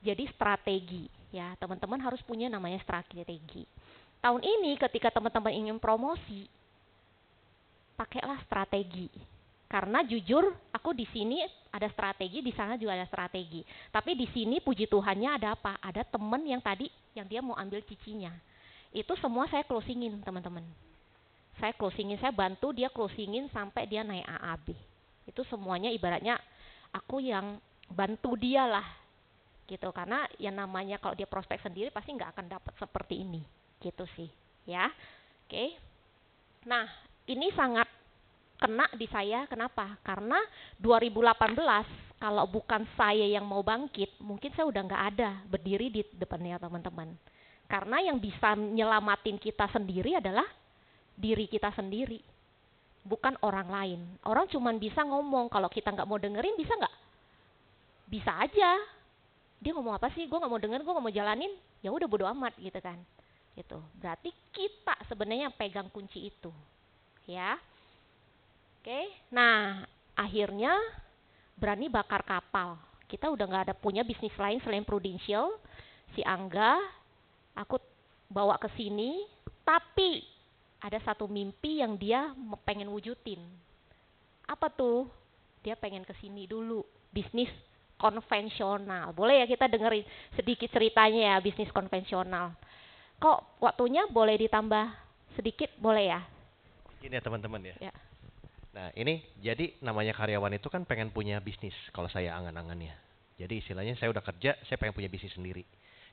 Jadi strategi ya, teman-teman harus punya namanya strategi. Tahun ini ketika teman-teman ingin promosi, pakailah strategi. Karena jujur aku di sini ada strategi, di sana juga ada strategi. Tapi di sini puji Tuhannya ada apa? Ada teman yang tadi yang dia mau ambil cicinya. Itu semua saya closingin, teman-teman. Saya closingin, saya bantu dia closingin sampai dia naik AAB. Itu semuanya ibaratnya aku yang bantu dia lah, gitu. Karena yang namanya kalau dia prospek sendiri pasti nggak akan dapat seperti ini, gitu sih, ya. Oke. Nah, ini sangat kena di saya. Kenapa? Karena 2018 kalau bukan saya yang mau bangkit, mungkin saya udah nggak ada berdiri di depannya teman-teman. Karena yang bisa nyelamatin kita sendiri adalah diri kita sendiri, bukan orang lain. Orang cuma bisa ngomong, kalau kita nggak mau dengerin bisa nggak? Bisa aja. Dia ngomong apa sih? Gue nggak mau dengerin, gue nggak mau jalanin. Ya udah bodo amat gitu kan. Gitu. Berarti kita sebenarnya yang pegang kunci itu, ya. Oke. Nah, akhirnya berani bakar kapal. Kita udah nggak ada punya bisnis lain selain Prudential. Si Angga, aku bawa ke sini, tapi ada satu mimpi yang dia pengen wujudin. Apa tuh? Dia pengen kesini dulu, bisnis konvensional. Boleh ya kita dengerin sedikit ceritanya ya, bisnis konvensional. Kok waktunya boleh ditambah sedikit, boleh ya? Gini ya teman-teman ya. Ya. Nah ini jadi namanya karyawan itu kan pengen punya bisnis kalau saya angan-angannya. Jadi istilahnya saya udah kerja, saya pengen punya bisnis sendiri.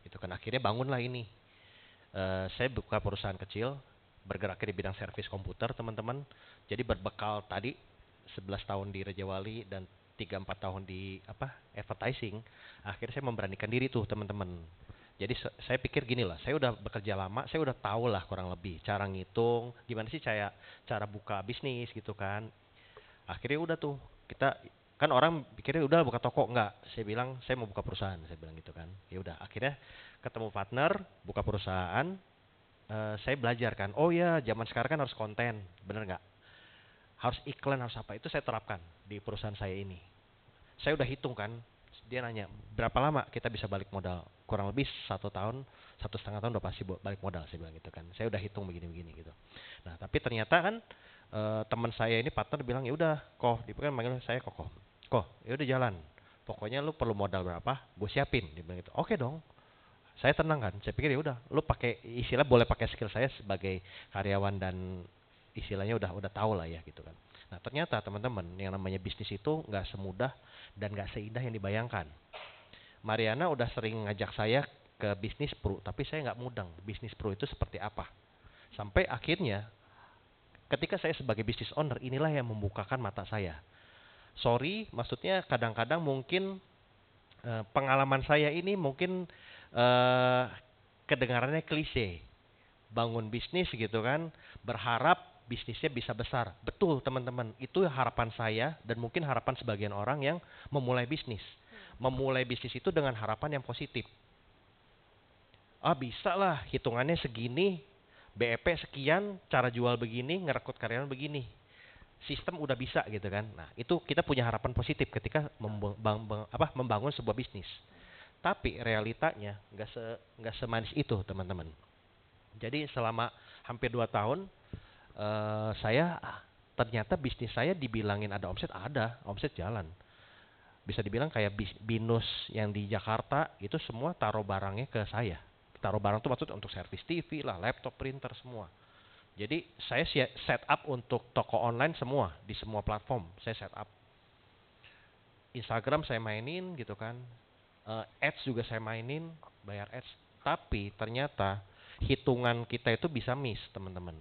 Itu kan akhirnya bangunlah ini. Saya buka perusahaan kecil, bergeraknya di bidang servis komputer teman-teman. Jadi berbekal tadi 11 tahun di Raja Wali dan 3-4 tahun di advertising, akhirnya saya memberanikan diri tuh teman-teman. Jadi saya pikir gini lah, saya udah bekerja lama, saya udah tahu lah kurang lebih cara ngitung, gimana sih cara buka bisnis gitu kan. Akhirnya udah tuh, kita kan orang pikirnya udah buka toko, enggak. Saya bilang saya mau buka perusahaan, saya bilang gitu kan. Ya udah, akhirnya ketemu partner, buka perusahaan. Saya belajar kan, oh ya zaman sekarang kan harus konten, bener nggak? Harus iklan, harus apa, itu saya terapkan di perusahaan saya ini. Saya udah hitung kan, dia nanya berapa lama kita bisa balik modal, kurang lebih 1 tahun, 1,5 tahun udah pasti balik modal, saya bilang gitu kan. Saya udah hitung begini-begini gitu. Nah tapi ternyata kan teman saya ini partner bilang ya udah Koh, dia kan manggil saya Koh, ya udah jalan, pokoknya lu perlu modal berapa, gue siapin, dia bilang gitu. Oke dong. Saya tenang kan, saya pikir ya udah, lu pakai istilah boleh pakai skill saya sebagai karyawan dan istilahnya udah tahu lah ya gitu kan. Nah ternyata teman-teman yang namanya bisnis itu nggak semudah dan nggak seindah yang dibayangkan. Mariana udah sering ngajak saya ke bisnis pro, tapi saya nggak mudeng bisnis pro itu seperti apa. Sampai akhirnya ketika saya sebagai business owner, inilah yang membukakan mata saya. Sorry, maksudnya kadang-kadang mungkin pengalaman saya ini mungkin kedengarannya klise, bangun bisnis gitu kan, berharap bisnisnya bisa besar. Betul teman-teman, itu harapan saya dan mungkin harapan sebagian orang yang memulai bisnis. Memulai bisnis itu dengan harapan yang positif. Ah bisa lah, hitungannya segini, BEP sekian, cara jual begini, ngerekrut karyawan begini. Sistem udah bisa gitu kan. Nah itu kita punya harapan positif ketika membangun sebuah bisnis. Tapi realitanya nggak semanis itu teman-teman. Jadi selama hampir 2 tahun saya ternyata bisnis saya dibilangin ada omset jalan. Bisa dibilang kayak binus yang di Jakarta itu semua taruh barangnya ke saya. Taruh barang itu maksudnya untuk servis TV lah, laptop, printer semua. Jadi saya set up untuk toko online semua di semua platform saya set up. Instagram saya mainin gitu kan. Ads juga saya mainin, bayar ads. Tapi ternyata hitungan kita itu bisa miss teman-teman.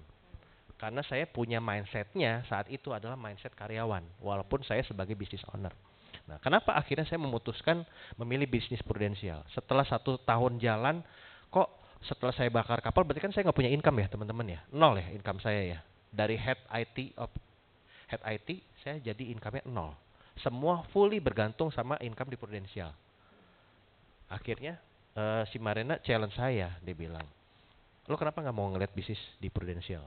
Karena saya punya mindsetnya saat itu adalah mindset karyawan. Walaupun saya sebagai business owner. Nah kenapa akhirnya saya memutuskan memilih bisnis prudensial. Setelah 1 tahun jalan, kok setelah saya bakar kapal berarti kan saya nggak punya income ya teman-teman ya. 0 ya income saya ya. Dari head IT saya jadi income-nya 0. Semua fully bergantung sama income di prudensial. Akhirnya si Marena challenge saya, dia bilang, lo kenapa nggak mau ngeliat bisnis di Prudential?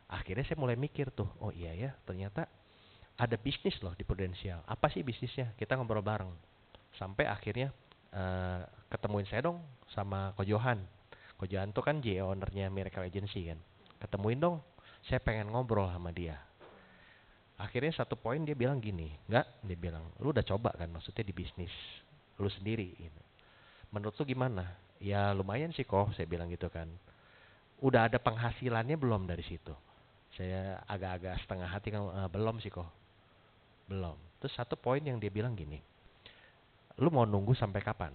Akhirnya saya mulai mikir tuh, oh iya ya, ternyata ada bisnis loh di Prudential. Apa sih bisnisnya? Kita ngobrol bareng. Sampai akhirnya ketemuin saya dong sama Ko Johan. Ko Johan tuh kan GE ownernya Miracle Agency kan. Ketemuin dong, saya pengen ngobrol sama dia. Akhirnya satu poin dia bilang gini, enggak, dia bilang, lu udah coba kan maksudnya di bisnis lu sendiri gitu. Menurut lu gimana? Ya lumayan sih kok, saya bilang gitu kan. Udah ada penghasilannya belum dari situ? Saya agak-agak setengah hati kan, belum sih kok. Belum. Terus satu poin yang dia bilang gini, lu mau nunggu sampai kapan?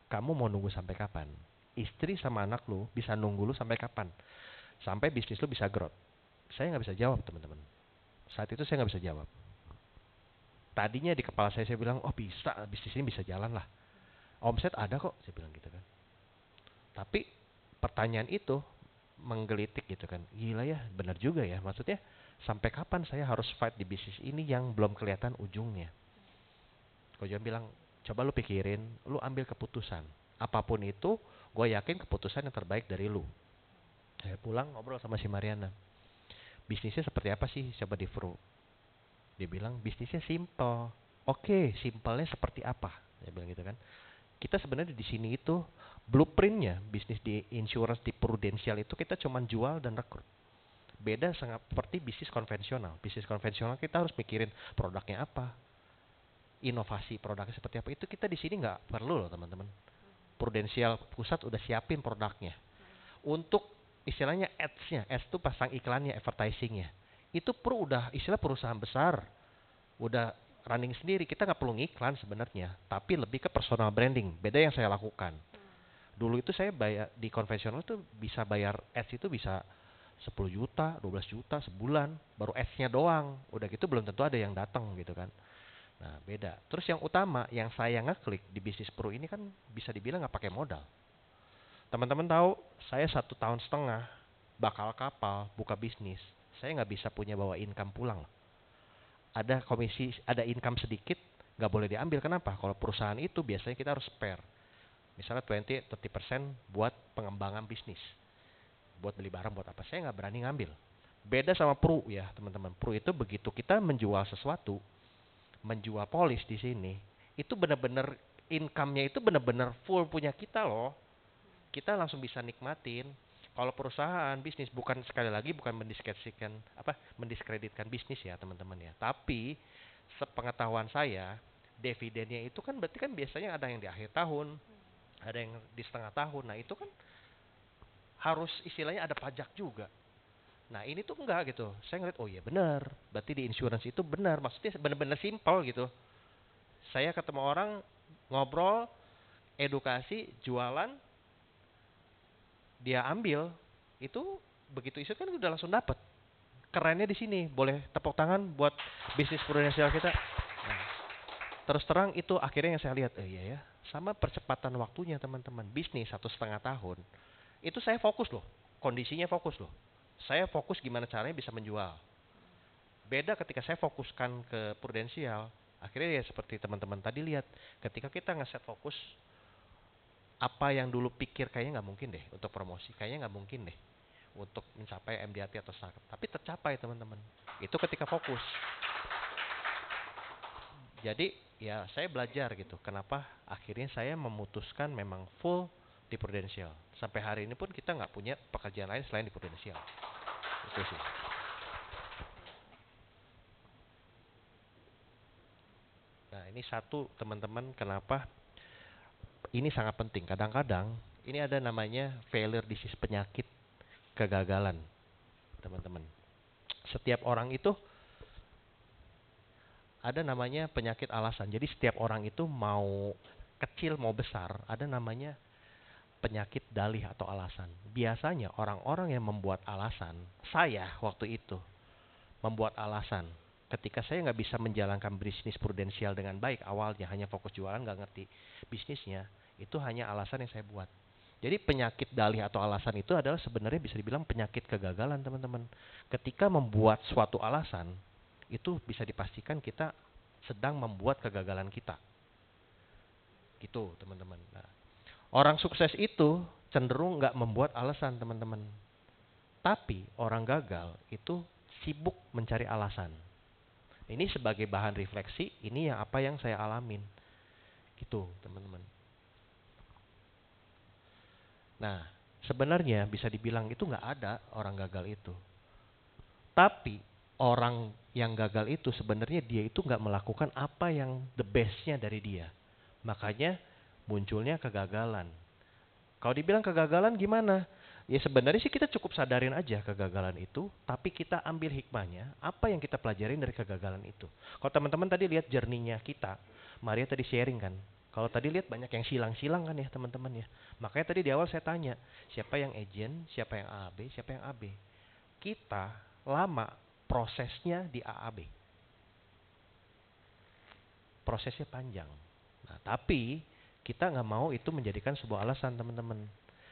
Kamu mau nunggu sampai kapan? Istri sama anak lu bisa nunggu lu sampai kapan? Sampai bisnis lu bisa growth. Saya nggak bisa jawab teman-teman. Saat itu saya nggak bisa jawab. Tadinya di kepala saya bilang, oh bisa, bisnis ini bisa jalan lah. Omset ada kok, saya bilang gitu kan. Tapi pertanyaan itu menggelitik gitu kan. Gila ya, benar juga ya. Maksudnya sampai kapan saya harus fight di bisnis ini yang belum kelihatan ujungnya? Ko Johan bilang, coba lu pikirin, lu ambil keputusan. Apapun itu, gue yakin keputusan yang terbaik dari lu. Saya pulang ngobrol sama si Mariana. Bisnisnya seperti apa sih? Coba di Fru. Dia bilang, bisnisnya simple. Oke, simpelnya seperti apa? Dia bilang gitu kan. Kita sebenarnya di sini itu blueprintnya bisnis di insurance di Prudential itu kita cuma jual dan rekrut. Beda sangat seperti bisnis konvensional. Bisnis konvensional kita harus mikirin produknya apa, inovasi produknya seperti apa. Itu kita di sini nggak perlu loh teman-teman. Prudential pusat udah siapin produknya. Untuk istilahnya ads-nya, ads itu pasang iklannya, advertising-nya. Itu udah istilah perusahaan besar, udah running sendiri. Kita nggak perlu ngiklan sebenarnya, tapi lebih ke personal branding. Beda yang saya lakukan. Dulu itu saya bayar di konvensional itu bisa bayar ads itu bisa 10 juta, 12 juta sebulan, baru ads-nya doang. Udah gitu belum tentu ada yang datang gitu kan. Nah, beda. Terus yang utama yang saya ngeklik di bisnis pro ini kan bisa dibilang nggak pakai modal. Teman-teman tahu, saya 1,5 tahun bakal kapal buka bisnis. Saya nggak bisa punya bawa income pulang. Ada komisi, ada income sedikit, nggak boleh diambil. Kenapa? Kalau perusahaan itu biasanya kita harus spare. Misalnya 20-30% buat pengembangan bisnis. Buat beli barang, buat apa. Saya nggak berani ngambil. Beda sama pro ya teman-teman. Pro itu begitu kita menjual sesuatu, menjual polis di sini, itu benar-benar income-nya itu benar-benar full punya kita loh. Kita langsung bisa nikmatin. Kalau perusahaan bisnis bukan sekali lagi bukan mendiskreditkan bisnis ya teman-teman ya. Tapi sepengetahuan saya dividennya itu kan berarti kan biasanya ada yang di akhir tahun, ada yang di setengah tahun. Nah itu kan harus istilahnya ada pajak juga. Nah ini tuh enggak gitu. Saya ngeliat oh iya benar. Berarti di insurance itu benar. Maksudnya benar-benar simpel gitu. Saya ketemu orang ngobrol, edukasi, jualan, dia ambil itu begitu isu kan udah langsung dapat. Kerennya di sini, boleh tepuk tangan buat bisnis Prudential kita. Nah, terus terang itu akhirnya yang saya lihat, iya ya, sama percepatan waktunya teman-teman. Bisnis 1,5 tahun, itu saya fokus loh, kondisinya fokus loh. Saya fokus gimana caranya bisa menjual. Beda ketika saya fokuskan ke Prudential, akhirnya ya seperti teman-teman tadi lihat, ketika kita ngeset fokus, apa yang dulu pikir kayaknya nggak mungkin deh untuk promosi, kayaknya nggak mungkin deh untuk mencapai MDRT atau startup, tapi tercapai teman-teman. Itu ketika fokus. Jadi ya saya belajar gitu. Kenapa akhirnya saya memutuskan memang full di Prudential. Sampai hari ini pun kita nggak punya pekerjaan lain selain di Prudential. Itu sih. Nah ini satu teman-teman kenapa ini sangat penting. Kadang-kadang ini ada namanya failure disease, penyakit kegagalan teman-teman. Setiap orang itu ada namanya penyakit alasan. Jadi setiap orang itu mau kecil mau besar ada namanya penyakit dalih atau alasan. Biasanya orang-orang yang membuat alasan, saya waktu itu membuat alasan ketika saya nggak bisa menjalankan bisnis Prudential dengan baik awalnya, hanya fokus jualan nggak ngerti bisnisnya, itu hanya alasan yang saya buat. Jadi penyakit dalih atau alasan itu adalah sebenarnya bisa dibilang penyakit kegagalan teman-teman. Ketika membuat suatu alasan, itu bisa dipastikan kita sedang membuat kegagalan kita. Gitu teman-teman. Nah, orang sukses itu cenderung nggak membuat alasan teman-teman. Tapi orang gagal itu sibuk mencari alasan. Ini sebagai bahan refleksi, ini yang apa yang saya alamin. Gitu teman-teman. Nah, sebenarnya bisa dibilang itu nggak ada orang gagal itu. Tapi orang yang gagal itu sebenarnya dia itu nggak melakukan apa yang the bestnya dari dia. Makanya munculnya kegagalan. Kalau dibilang kegagalan gimana? Ya sebenarnya sih kita cukup sadarin aja kegagalan itu, tapi kita ambil hikmahnya, apa yang kita pelajarin dari kegagalan itu. Kalau teman-teman tadi lihat journey-nya kita, Maria tadi sharing kan. Kalau tadi lihat banyak yang silang-silang kan ya teman-teman ya. Makanya tadi di awal saya tanya, siapa yang agent, siapa yang AAB, siapa yang AB. Kita lama prosesnya di AAB. Prosesnya panjang. Nah, tapi kita nggak mau itu menjadikan sebuah alasan teman-teman.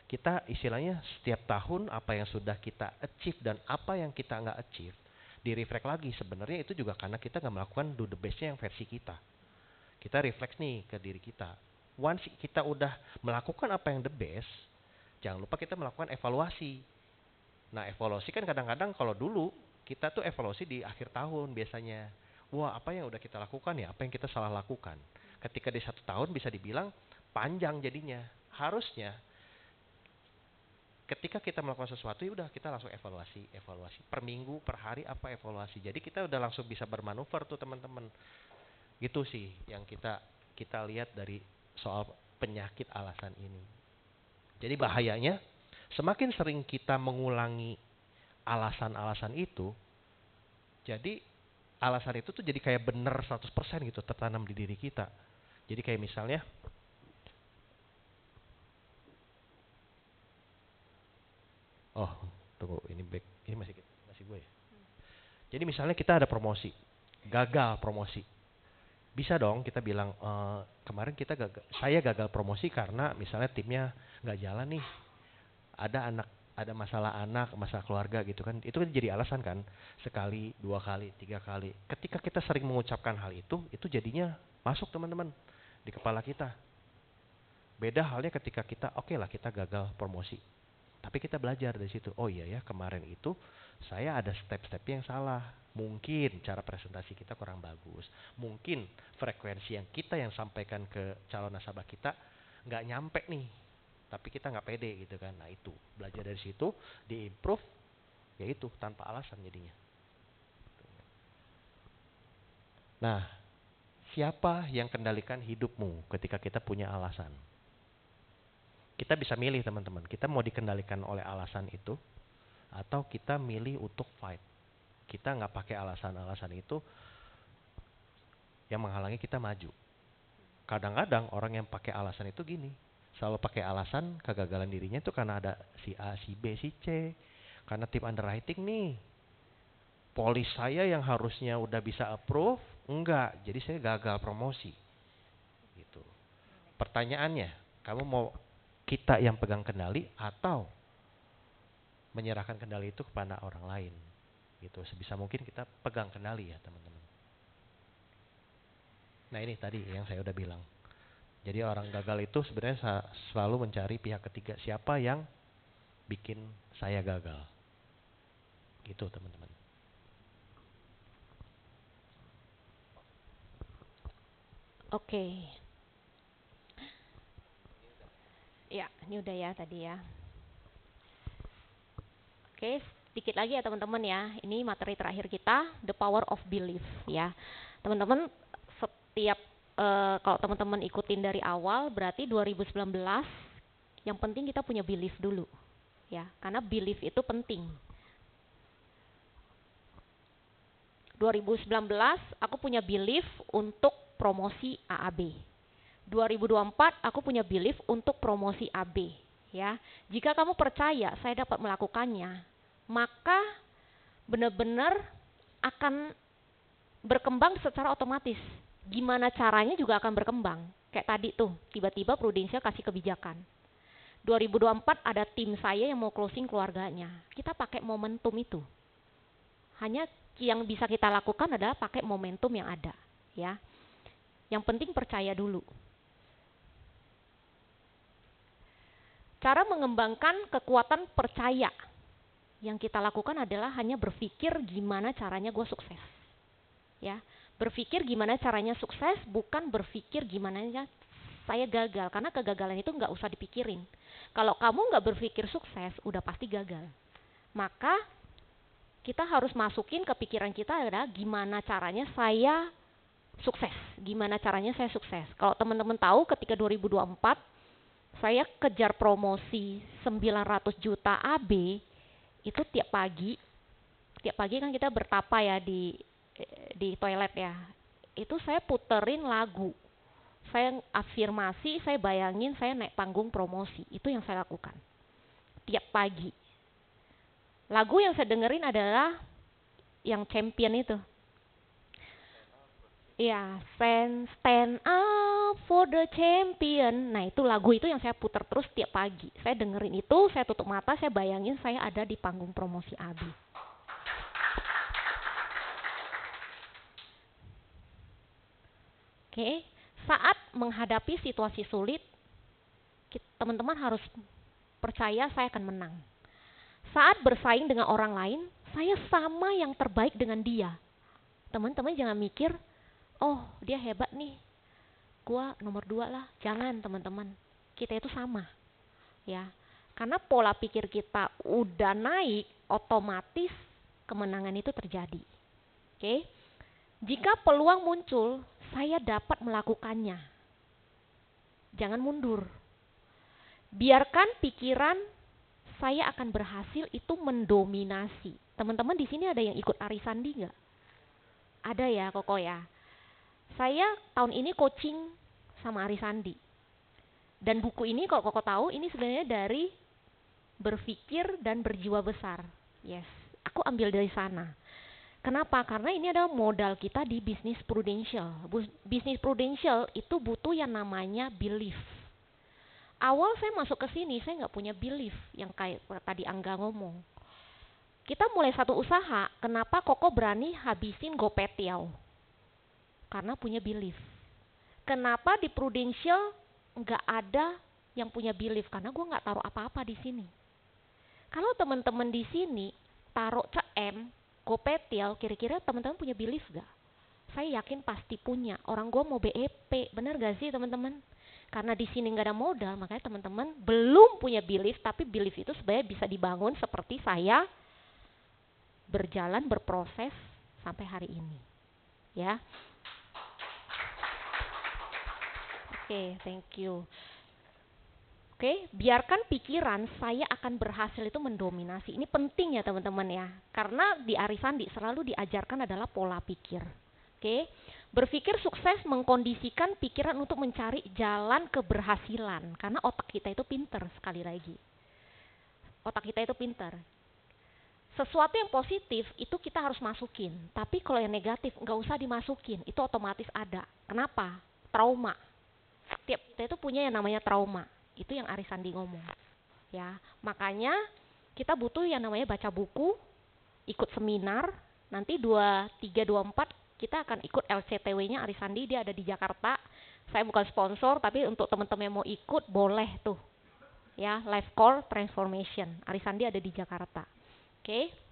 Kita istilahnya setiap tahun apa yang sudah kita achieve dan apa yang kita nggak achieve, di-reflect lagi. Sebenarnya itu juga karena kita nggak melakukan do the best-nya yang versi kita. Kita refleks nih ke diri kita. Once kita udah melakukan apa yang the best, jangan lupa kita melakukan evaluasi. Nah, evaluasi kan kadang-kadang kalau dulu kita tuh evaluasi di akhir tahun biasanya. Wah, apa yang udah kita lakukan ya? Apa yang kita salah lakukan? Ketika di 1 tahun bisa dibilang panjang jadinya. Harusnya ketika kita melakukan sesuatu ya udah kita langsung evaluasi, evaluasi per minggu, per hari apa evaluasi. Jadi kita udah langsung bisa bermanuver tuh teman-teman. Gitu sih yang kita lihat dari soal penyakit alasan ini. Jadi bahayanya semakin sering kita mengulangi alasan-alasan itu, jadi alasan itu tuh jadi kayak bener 100% gitu tertanam di diri kita. Jadi kayak misalnya, oh tunggu ini back, ini masih gue ya. Jadi misalnya kita ada promosi, gagal promosi. Bisa dong kita bilang, kemarin saya gagal promosi karena misalnya timnya nggak jalan nih. Ada masalah anak, masalah keluarga gitu kan. Itu kan jadi alasan kan. Sekali, 2 kali, 3 kali. Ketika kita sering mengucapkan hal itu jadinya masuk teman-teman di kepala kita. Beda halnya ketika kita, oke lah kita gagal promosi. Tapi kita belajar dari situ. Oh iya ya, kemarin itu saya ada step-step yang salah. Mungkin cara presentasi kita kurang bagus. Mungkin frekuensi yang kita yang sampaikan ke calon nasabah kita nggak nyampe nih. Tapi kita nggak pede gitu kan. Nah itu, belajar dari situ, diimprove, yaitu tanpa alasan jadinya. Nah, siapa yang kendalikan hidupmu ketika kita punya alasan? Kita bisa milih teman-teman, kita mau dikendalikan oleh alasan itu, atau kita milih untuk fight. Kita nggak pakai alasan-alasan itu yang menghalangi kita maju. Kadang-kadang orang yang pakai alasan itu gini, selalu pakai alasan kegagalan dirinya itu karena ada si A, si B, si C. Karena tim underwriting nih, polis saya yang harusnya udah bisa approve, enggak, jadi saya gagal promosi. Gitu. Pertanyaannya, kamu mau kita yang pegang kendali atau menyerahkan kendali itu kepada orang lain? Gitu. Sebisa mungkin kita pegang kendali ya teman-teman. Nah ini tadi yang saya udah bilang. Jadi orang gagal itu sebenarnya selalu mencari pihak ketiga, siapa yang bikin saya gagal. Gitu teman-teman. Oke. Ya, ini udah ya tadi ya. Oke, sedikit lagi ya teman-teman ya. Ini materi terakhir kita, the power of belief ya. Teman-teman, setiap kalau teman-teman ikutin dari awal, berarti 2019 yang penting kita punya belief dulu ya, karena belief itu penting. 2019 aku punya belief untuk promosi AAB. 2024 aku punya belief untuk promosi AB ya. Jika kamu percaya saya dapat melakukannya, maka benar-benar akan berkembang secara otomatis. Gimana caranya juga akan berkembang. Kayak tadi tuh, tiba-tiba Prudential kasih kebijakan. 2024 ada tim saya yang mau closing keluarganya. Kita pakai momentum itu. Hanya yang bisa kita lakukan adalah pakai momentum yang ada, ya. Yang penting percaya dulu. Cara mengembangkan kekuatan percaya. Yang kita lakukan adalah hanya berpikir gimana caranya gue sukses. Ya, berpikir gimana caranya sukses, bukan berpikir gimana saya gagal. Karena kegagalan itu nggak usah dipikirin. Kalau kamu nggak berpikir sukses, udah pasti gagal. Maka kita harus masukin ke pikiran kita adalah gimana caranya saya sukses. Gimana caranya saya sukses. Kalau teman-teman tahu ketika 2024, saya kejar promosi 900 juta AB, itu tiap pagi kan kita bertapa ya di toilet ya. Itu saya puterin lagu. Saya afirmasi, saya bayangin saya naik panggung promosi. Itu yang saya lakukan. Tiap pagi. Lagu yang saya dengerin adalah yang Champion itu. Ya, stand up for the champion. Nah, itu lagu itu yang saya putar terus tiap pagi. Saya dengerin itu, saya tutup mata, saya bayangin saya ada di panggung promosi ABI. Oke, saat menghadapi situasi sulit, teman-teman harus percaya saya akan menang. Saat bersaing dengan orang lain, saya sama yang terbaik dengan dia. Teman-teman jangan mikir, oh dia hebat nih, gua nomor 2 lah. Jangan teman-teman, kita itu sama ya. Karena pola pikir kita udah naik, otomatis kemenangan itu terjadi. Oke, jika peluang muncul, saya dapat melakukannya. Jangan mundur. Biarkan pikiran saya akan berhasil itu mendominasi. Teman-teman di sini ada yang ikut Arisandi nggak? Ada ya, Koko ya. Saya tahun ini coaching sama Arisandi. Dan buku ini kalau Koko tahu, ini sebenarnya dari Berpikir dan Berjiwa Besar. Yes, aku ambil dari sana. Kenapa? Karena ini adalah modal kita di bisnis prudential. Bisnis prudential itu butuh yang namanya belief. Awal saya masuk ke sini, saya nggak punya belief yang kayak tadi Angga ngomong. Kita mulai satu usaha, kenapa Koko berani habisin Gopetiau? Karena punya belief. Kenapa di Prudential nggak ada yang punya belief? Karena gue nggak taruh apa-apa di sini. Kalau teman-teman di sini taruh CM, Gopetiau, kira-kira teman-teman punya belief nggak? Saya yakin pasti punya. Orang gue mau BEP, benar gak sih teman-teman? Karena di sini nggak ada modal, makanya teman-teman belum punya belief. Tapi belief itu sebenarnya bisa dibangun seperti saya berjalan berproses sampai hari ini. Ya. Oke, thank you. Oke, biarkan pikiran saya akan berhasil itu mendominasi. Ini penting ya teman-teman ya. Karena di Arisandi selalu diajarkan adalah pola pikir. Oke, berpikir sukses mengkondisikan pikiran untuk mencari jalan keberhasilan. Karena otak kita itu pinter, sekali lagi. Otak kita itu pinter. Sesuatu yang positif itu kita harus masukin. Tapi kalau yang negatif nggak usah dimasukin. Itu otomatis ada. Kenapa? Trauma. Setiap kita itu punya yang namanya trauma. Itu yang Arisandi ngomong. Ya, makanya kita butuh yang namanya baca buku, ikut seminar. Nanti 23, 24 kita akan ikut LCTW-nya Arisandi, dia ada di Jakarta. Saya bukan sponsor, tapi untuk teman-teman yang mau ikut boleh tuh. Ya, Life Core Transformation. Arisandi ada di Jakarta. Oke.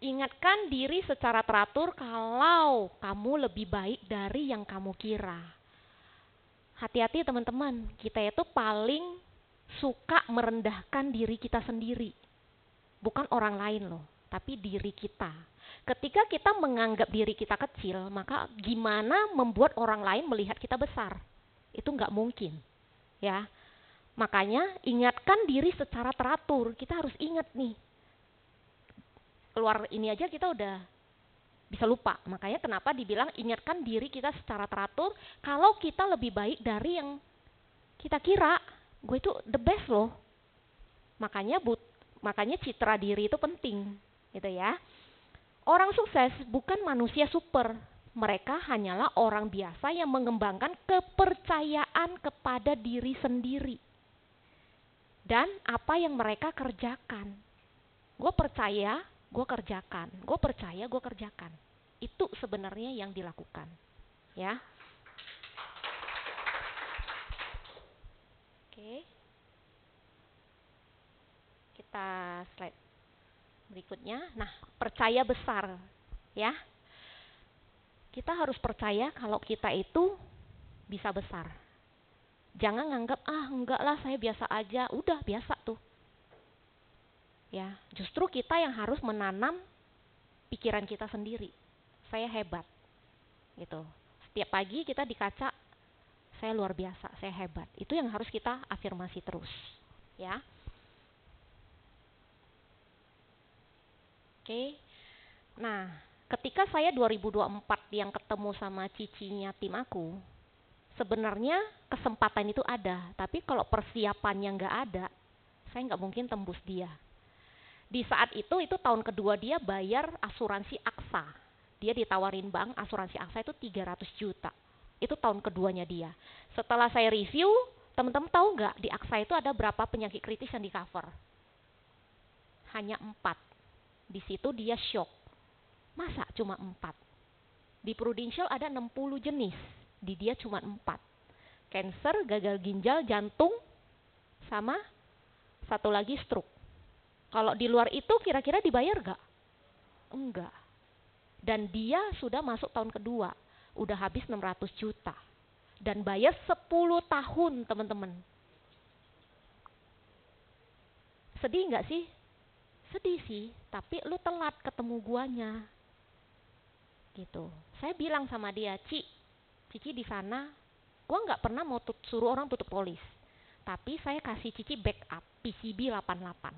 Ingatkan diri secara teratur kalau kamu lebih baik dari yang kamu kira. Hati-hati teman-teman, kita itu paling suka merendahkan diri kita sendiri. Bukan orang lain loh, tapi diri kita. Ketika kita menganggap diri kita kecil, maka gimana membuat orang lain melihat kita besar? Itu nggak mungkin. Ya, makanya ingatkan diri secara teratur. Kita harus ingat nih. Keluar ini aja kita udah bisa lupa. Makanya kenapa dibilang ingatkan diri kita secara teratur. Kalau kita lebih baik dari yang kita kira, gue itu the best loh. Makanya citra diri itu penting, gitu ya. Orang sukses bukan manusia super. Mereka hanyalah orang biasa yang mengembangkan kepercayaan kepada diri sendiri dan apa yang mereka kerjakan. Gue percaya, gue kerjakan. Gue percaya, gue kerjakan. Itu sebenarnya yang dilakukan. Ya. Oke. Kita slide berikutnya. Nah, percaya besar, ya. Kita harus percaya kalau kita itu bisa besar. Jangan nganggap, enggak lah saya biasa aja. Udah biasa tuh. Ya, justru kita yang harus menanam pikiran kita sendiri. Saya hebat. Gitu. Setiap pagi kita di kaca, saya luar biasa, saya hebat. Itu yang harus kita afirmasi terus, ya. Oke. Nah, ketika saya 2024 yang ketemu sama cicinya tim aku, sebenarnya kesempatan itu ada, tapi kalau persiapannya nggak ada, saya nggak mungkin tembus dia. Di saat itu tahun kedua dia bayar asuransi Aksa. Dia ditawarin bank asuransi Aksa itu 300 juta. Itu tahun keduanya dia. Setelah saya review, teman-teman tahu nggak di Aksa itu ada berapa penyakit kritis yang di cover? Hanya 4. Di situ dia shock. Masa cuma 4? Di Prudential ada 60 jenis. Di dia cuma 4. Cancer, gagal ginjal, jantung, sama satu lagi stroke. Kalau di luar itu kira-kira dibayar nggak? Enggak. Dan dia sudah masuk tahun kedua. Udah habis 600 juta. Dan bayar 10 tahun, teman-teman. Sedih nggak sih? Sedih sih, tapi lu telat ketemu guanya. Gitu. Saya bilang sama dia, Cici di sana, gua nggak pernah mau suruh orang tutup polis. Tapi saya kasih Cici backup PCB 88.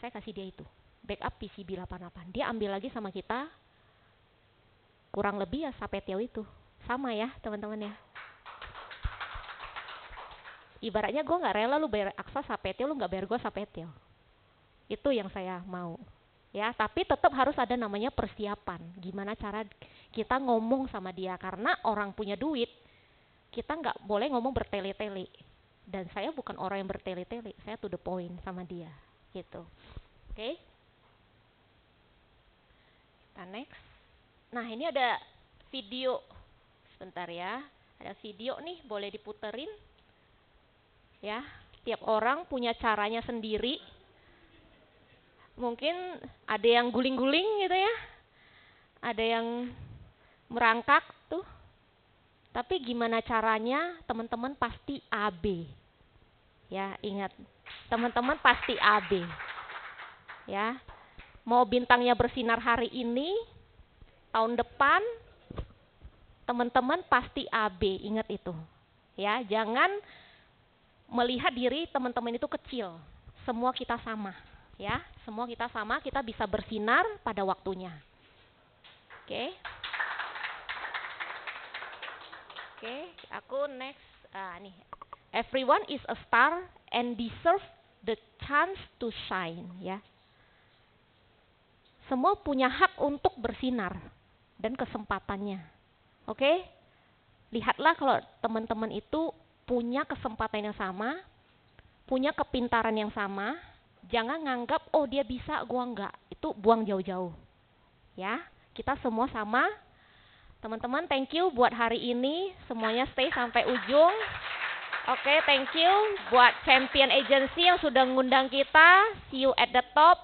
Saya kasih dia itu, backup PCB 88. Dia ambil lagi sama kita, kurang lebih ya Sapetio itu. Sama ya teman-teman ya. Ibaratnya gue nggak rela lu bayar Aksa Sapetio, lu nggak bayar gue Sapetio. Itu yang saya mau. Ya, tapi tetap harus ada namanya persiapan. Gimana cara kita ngomong sama dia. Karena orang punya duit, kita nggak boleh ngomong bertele-tele. Dan saya bukan orang yang bertele-tele. Saya to the point sama dia. Gitu. Oke. Kita next. Nah, ini ada video. Sebentar ya. Ada video nih, boleh diputerin. Ya, tiap orang punya caranya sendiri. Mungkin ada yang guling-guling gitu ya. Ada yang merangkak tuh. Tapi gimana caranya? Teman-teman pasti AB. Ya, ingat. Teman-teman pasti AB. Ya. Mau bintangnya bersinar hari ini, tahun depan, teman-teman pasti AB. Ingat itu. Ya, jangan melihat diri teman-teman itu kecil. Semua kita sama. Ya, semua kita sama, kita bisa bersinar pada waktunya. Oke. Oke, aku next. Nih. Everyone is a star and deserve the chance to shine, ya. Semua punya hak untuk bersinar dan kesempatannya. Oke? Lihatlah kalau teman-teman itu punya kesempatan yang sama, punya kepintaran yang sama. Jangan nganggap, oh dia bisa, gua enggak. Itu buang jauh-jauh. Ya, kita semua sama. Teman-teman, thank you buat hari ini. Semuanya stay sampai ujung. Oke, thank you buat Champion Agency yang sudah ngundang kita. See you at the top.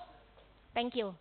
Thank you.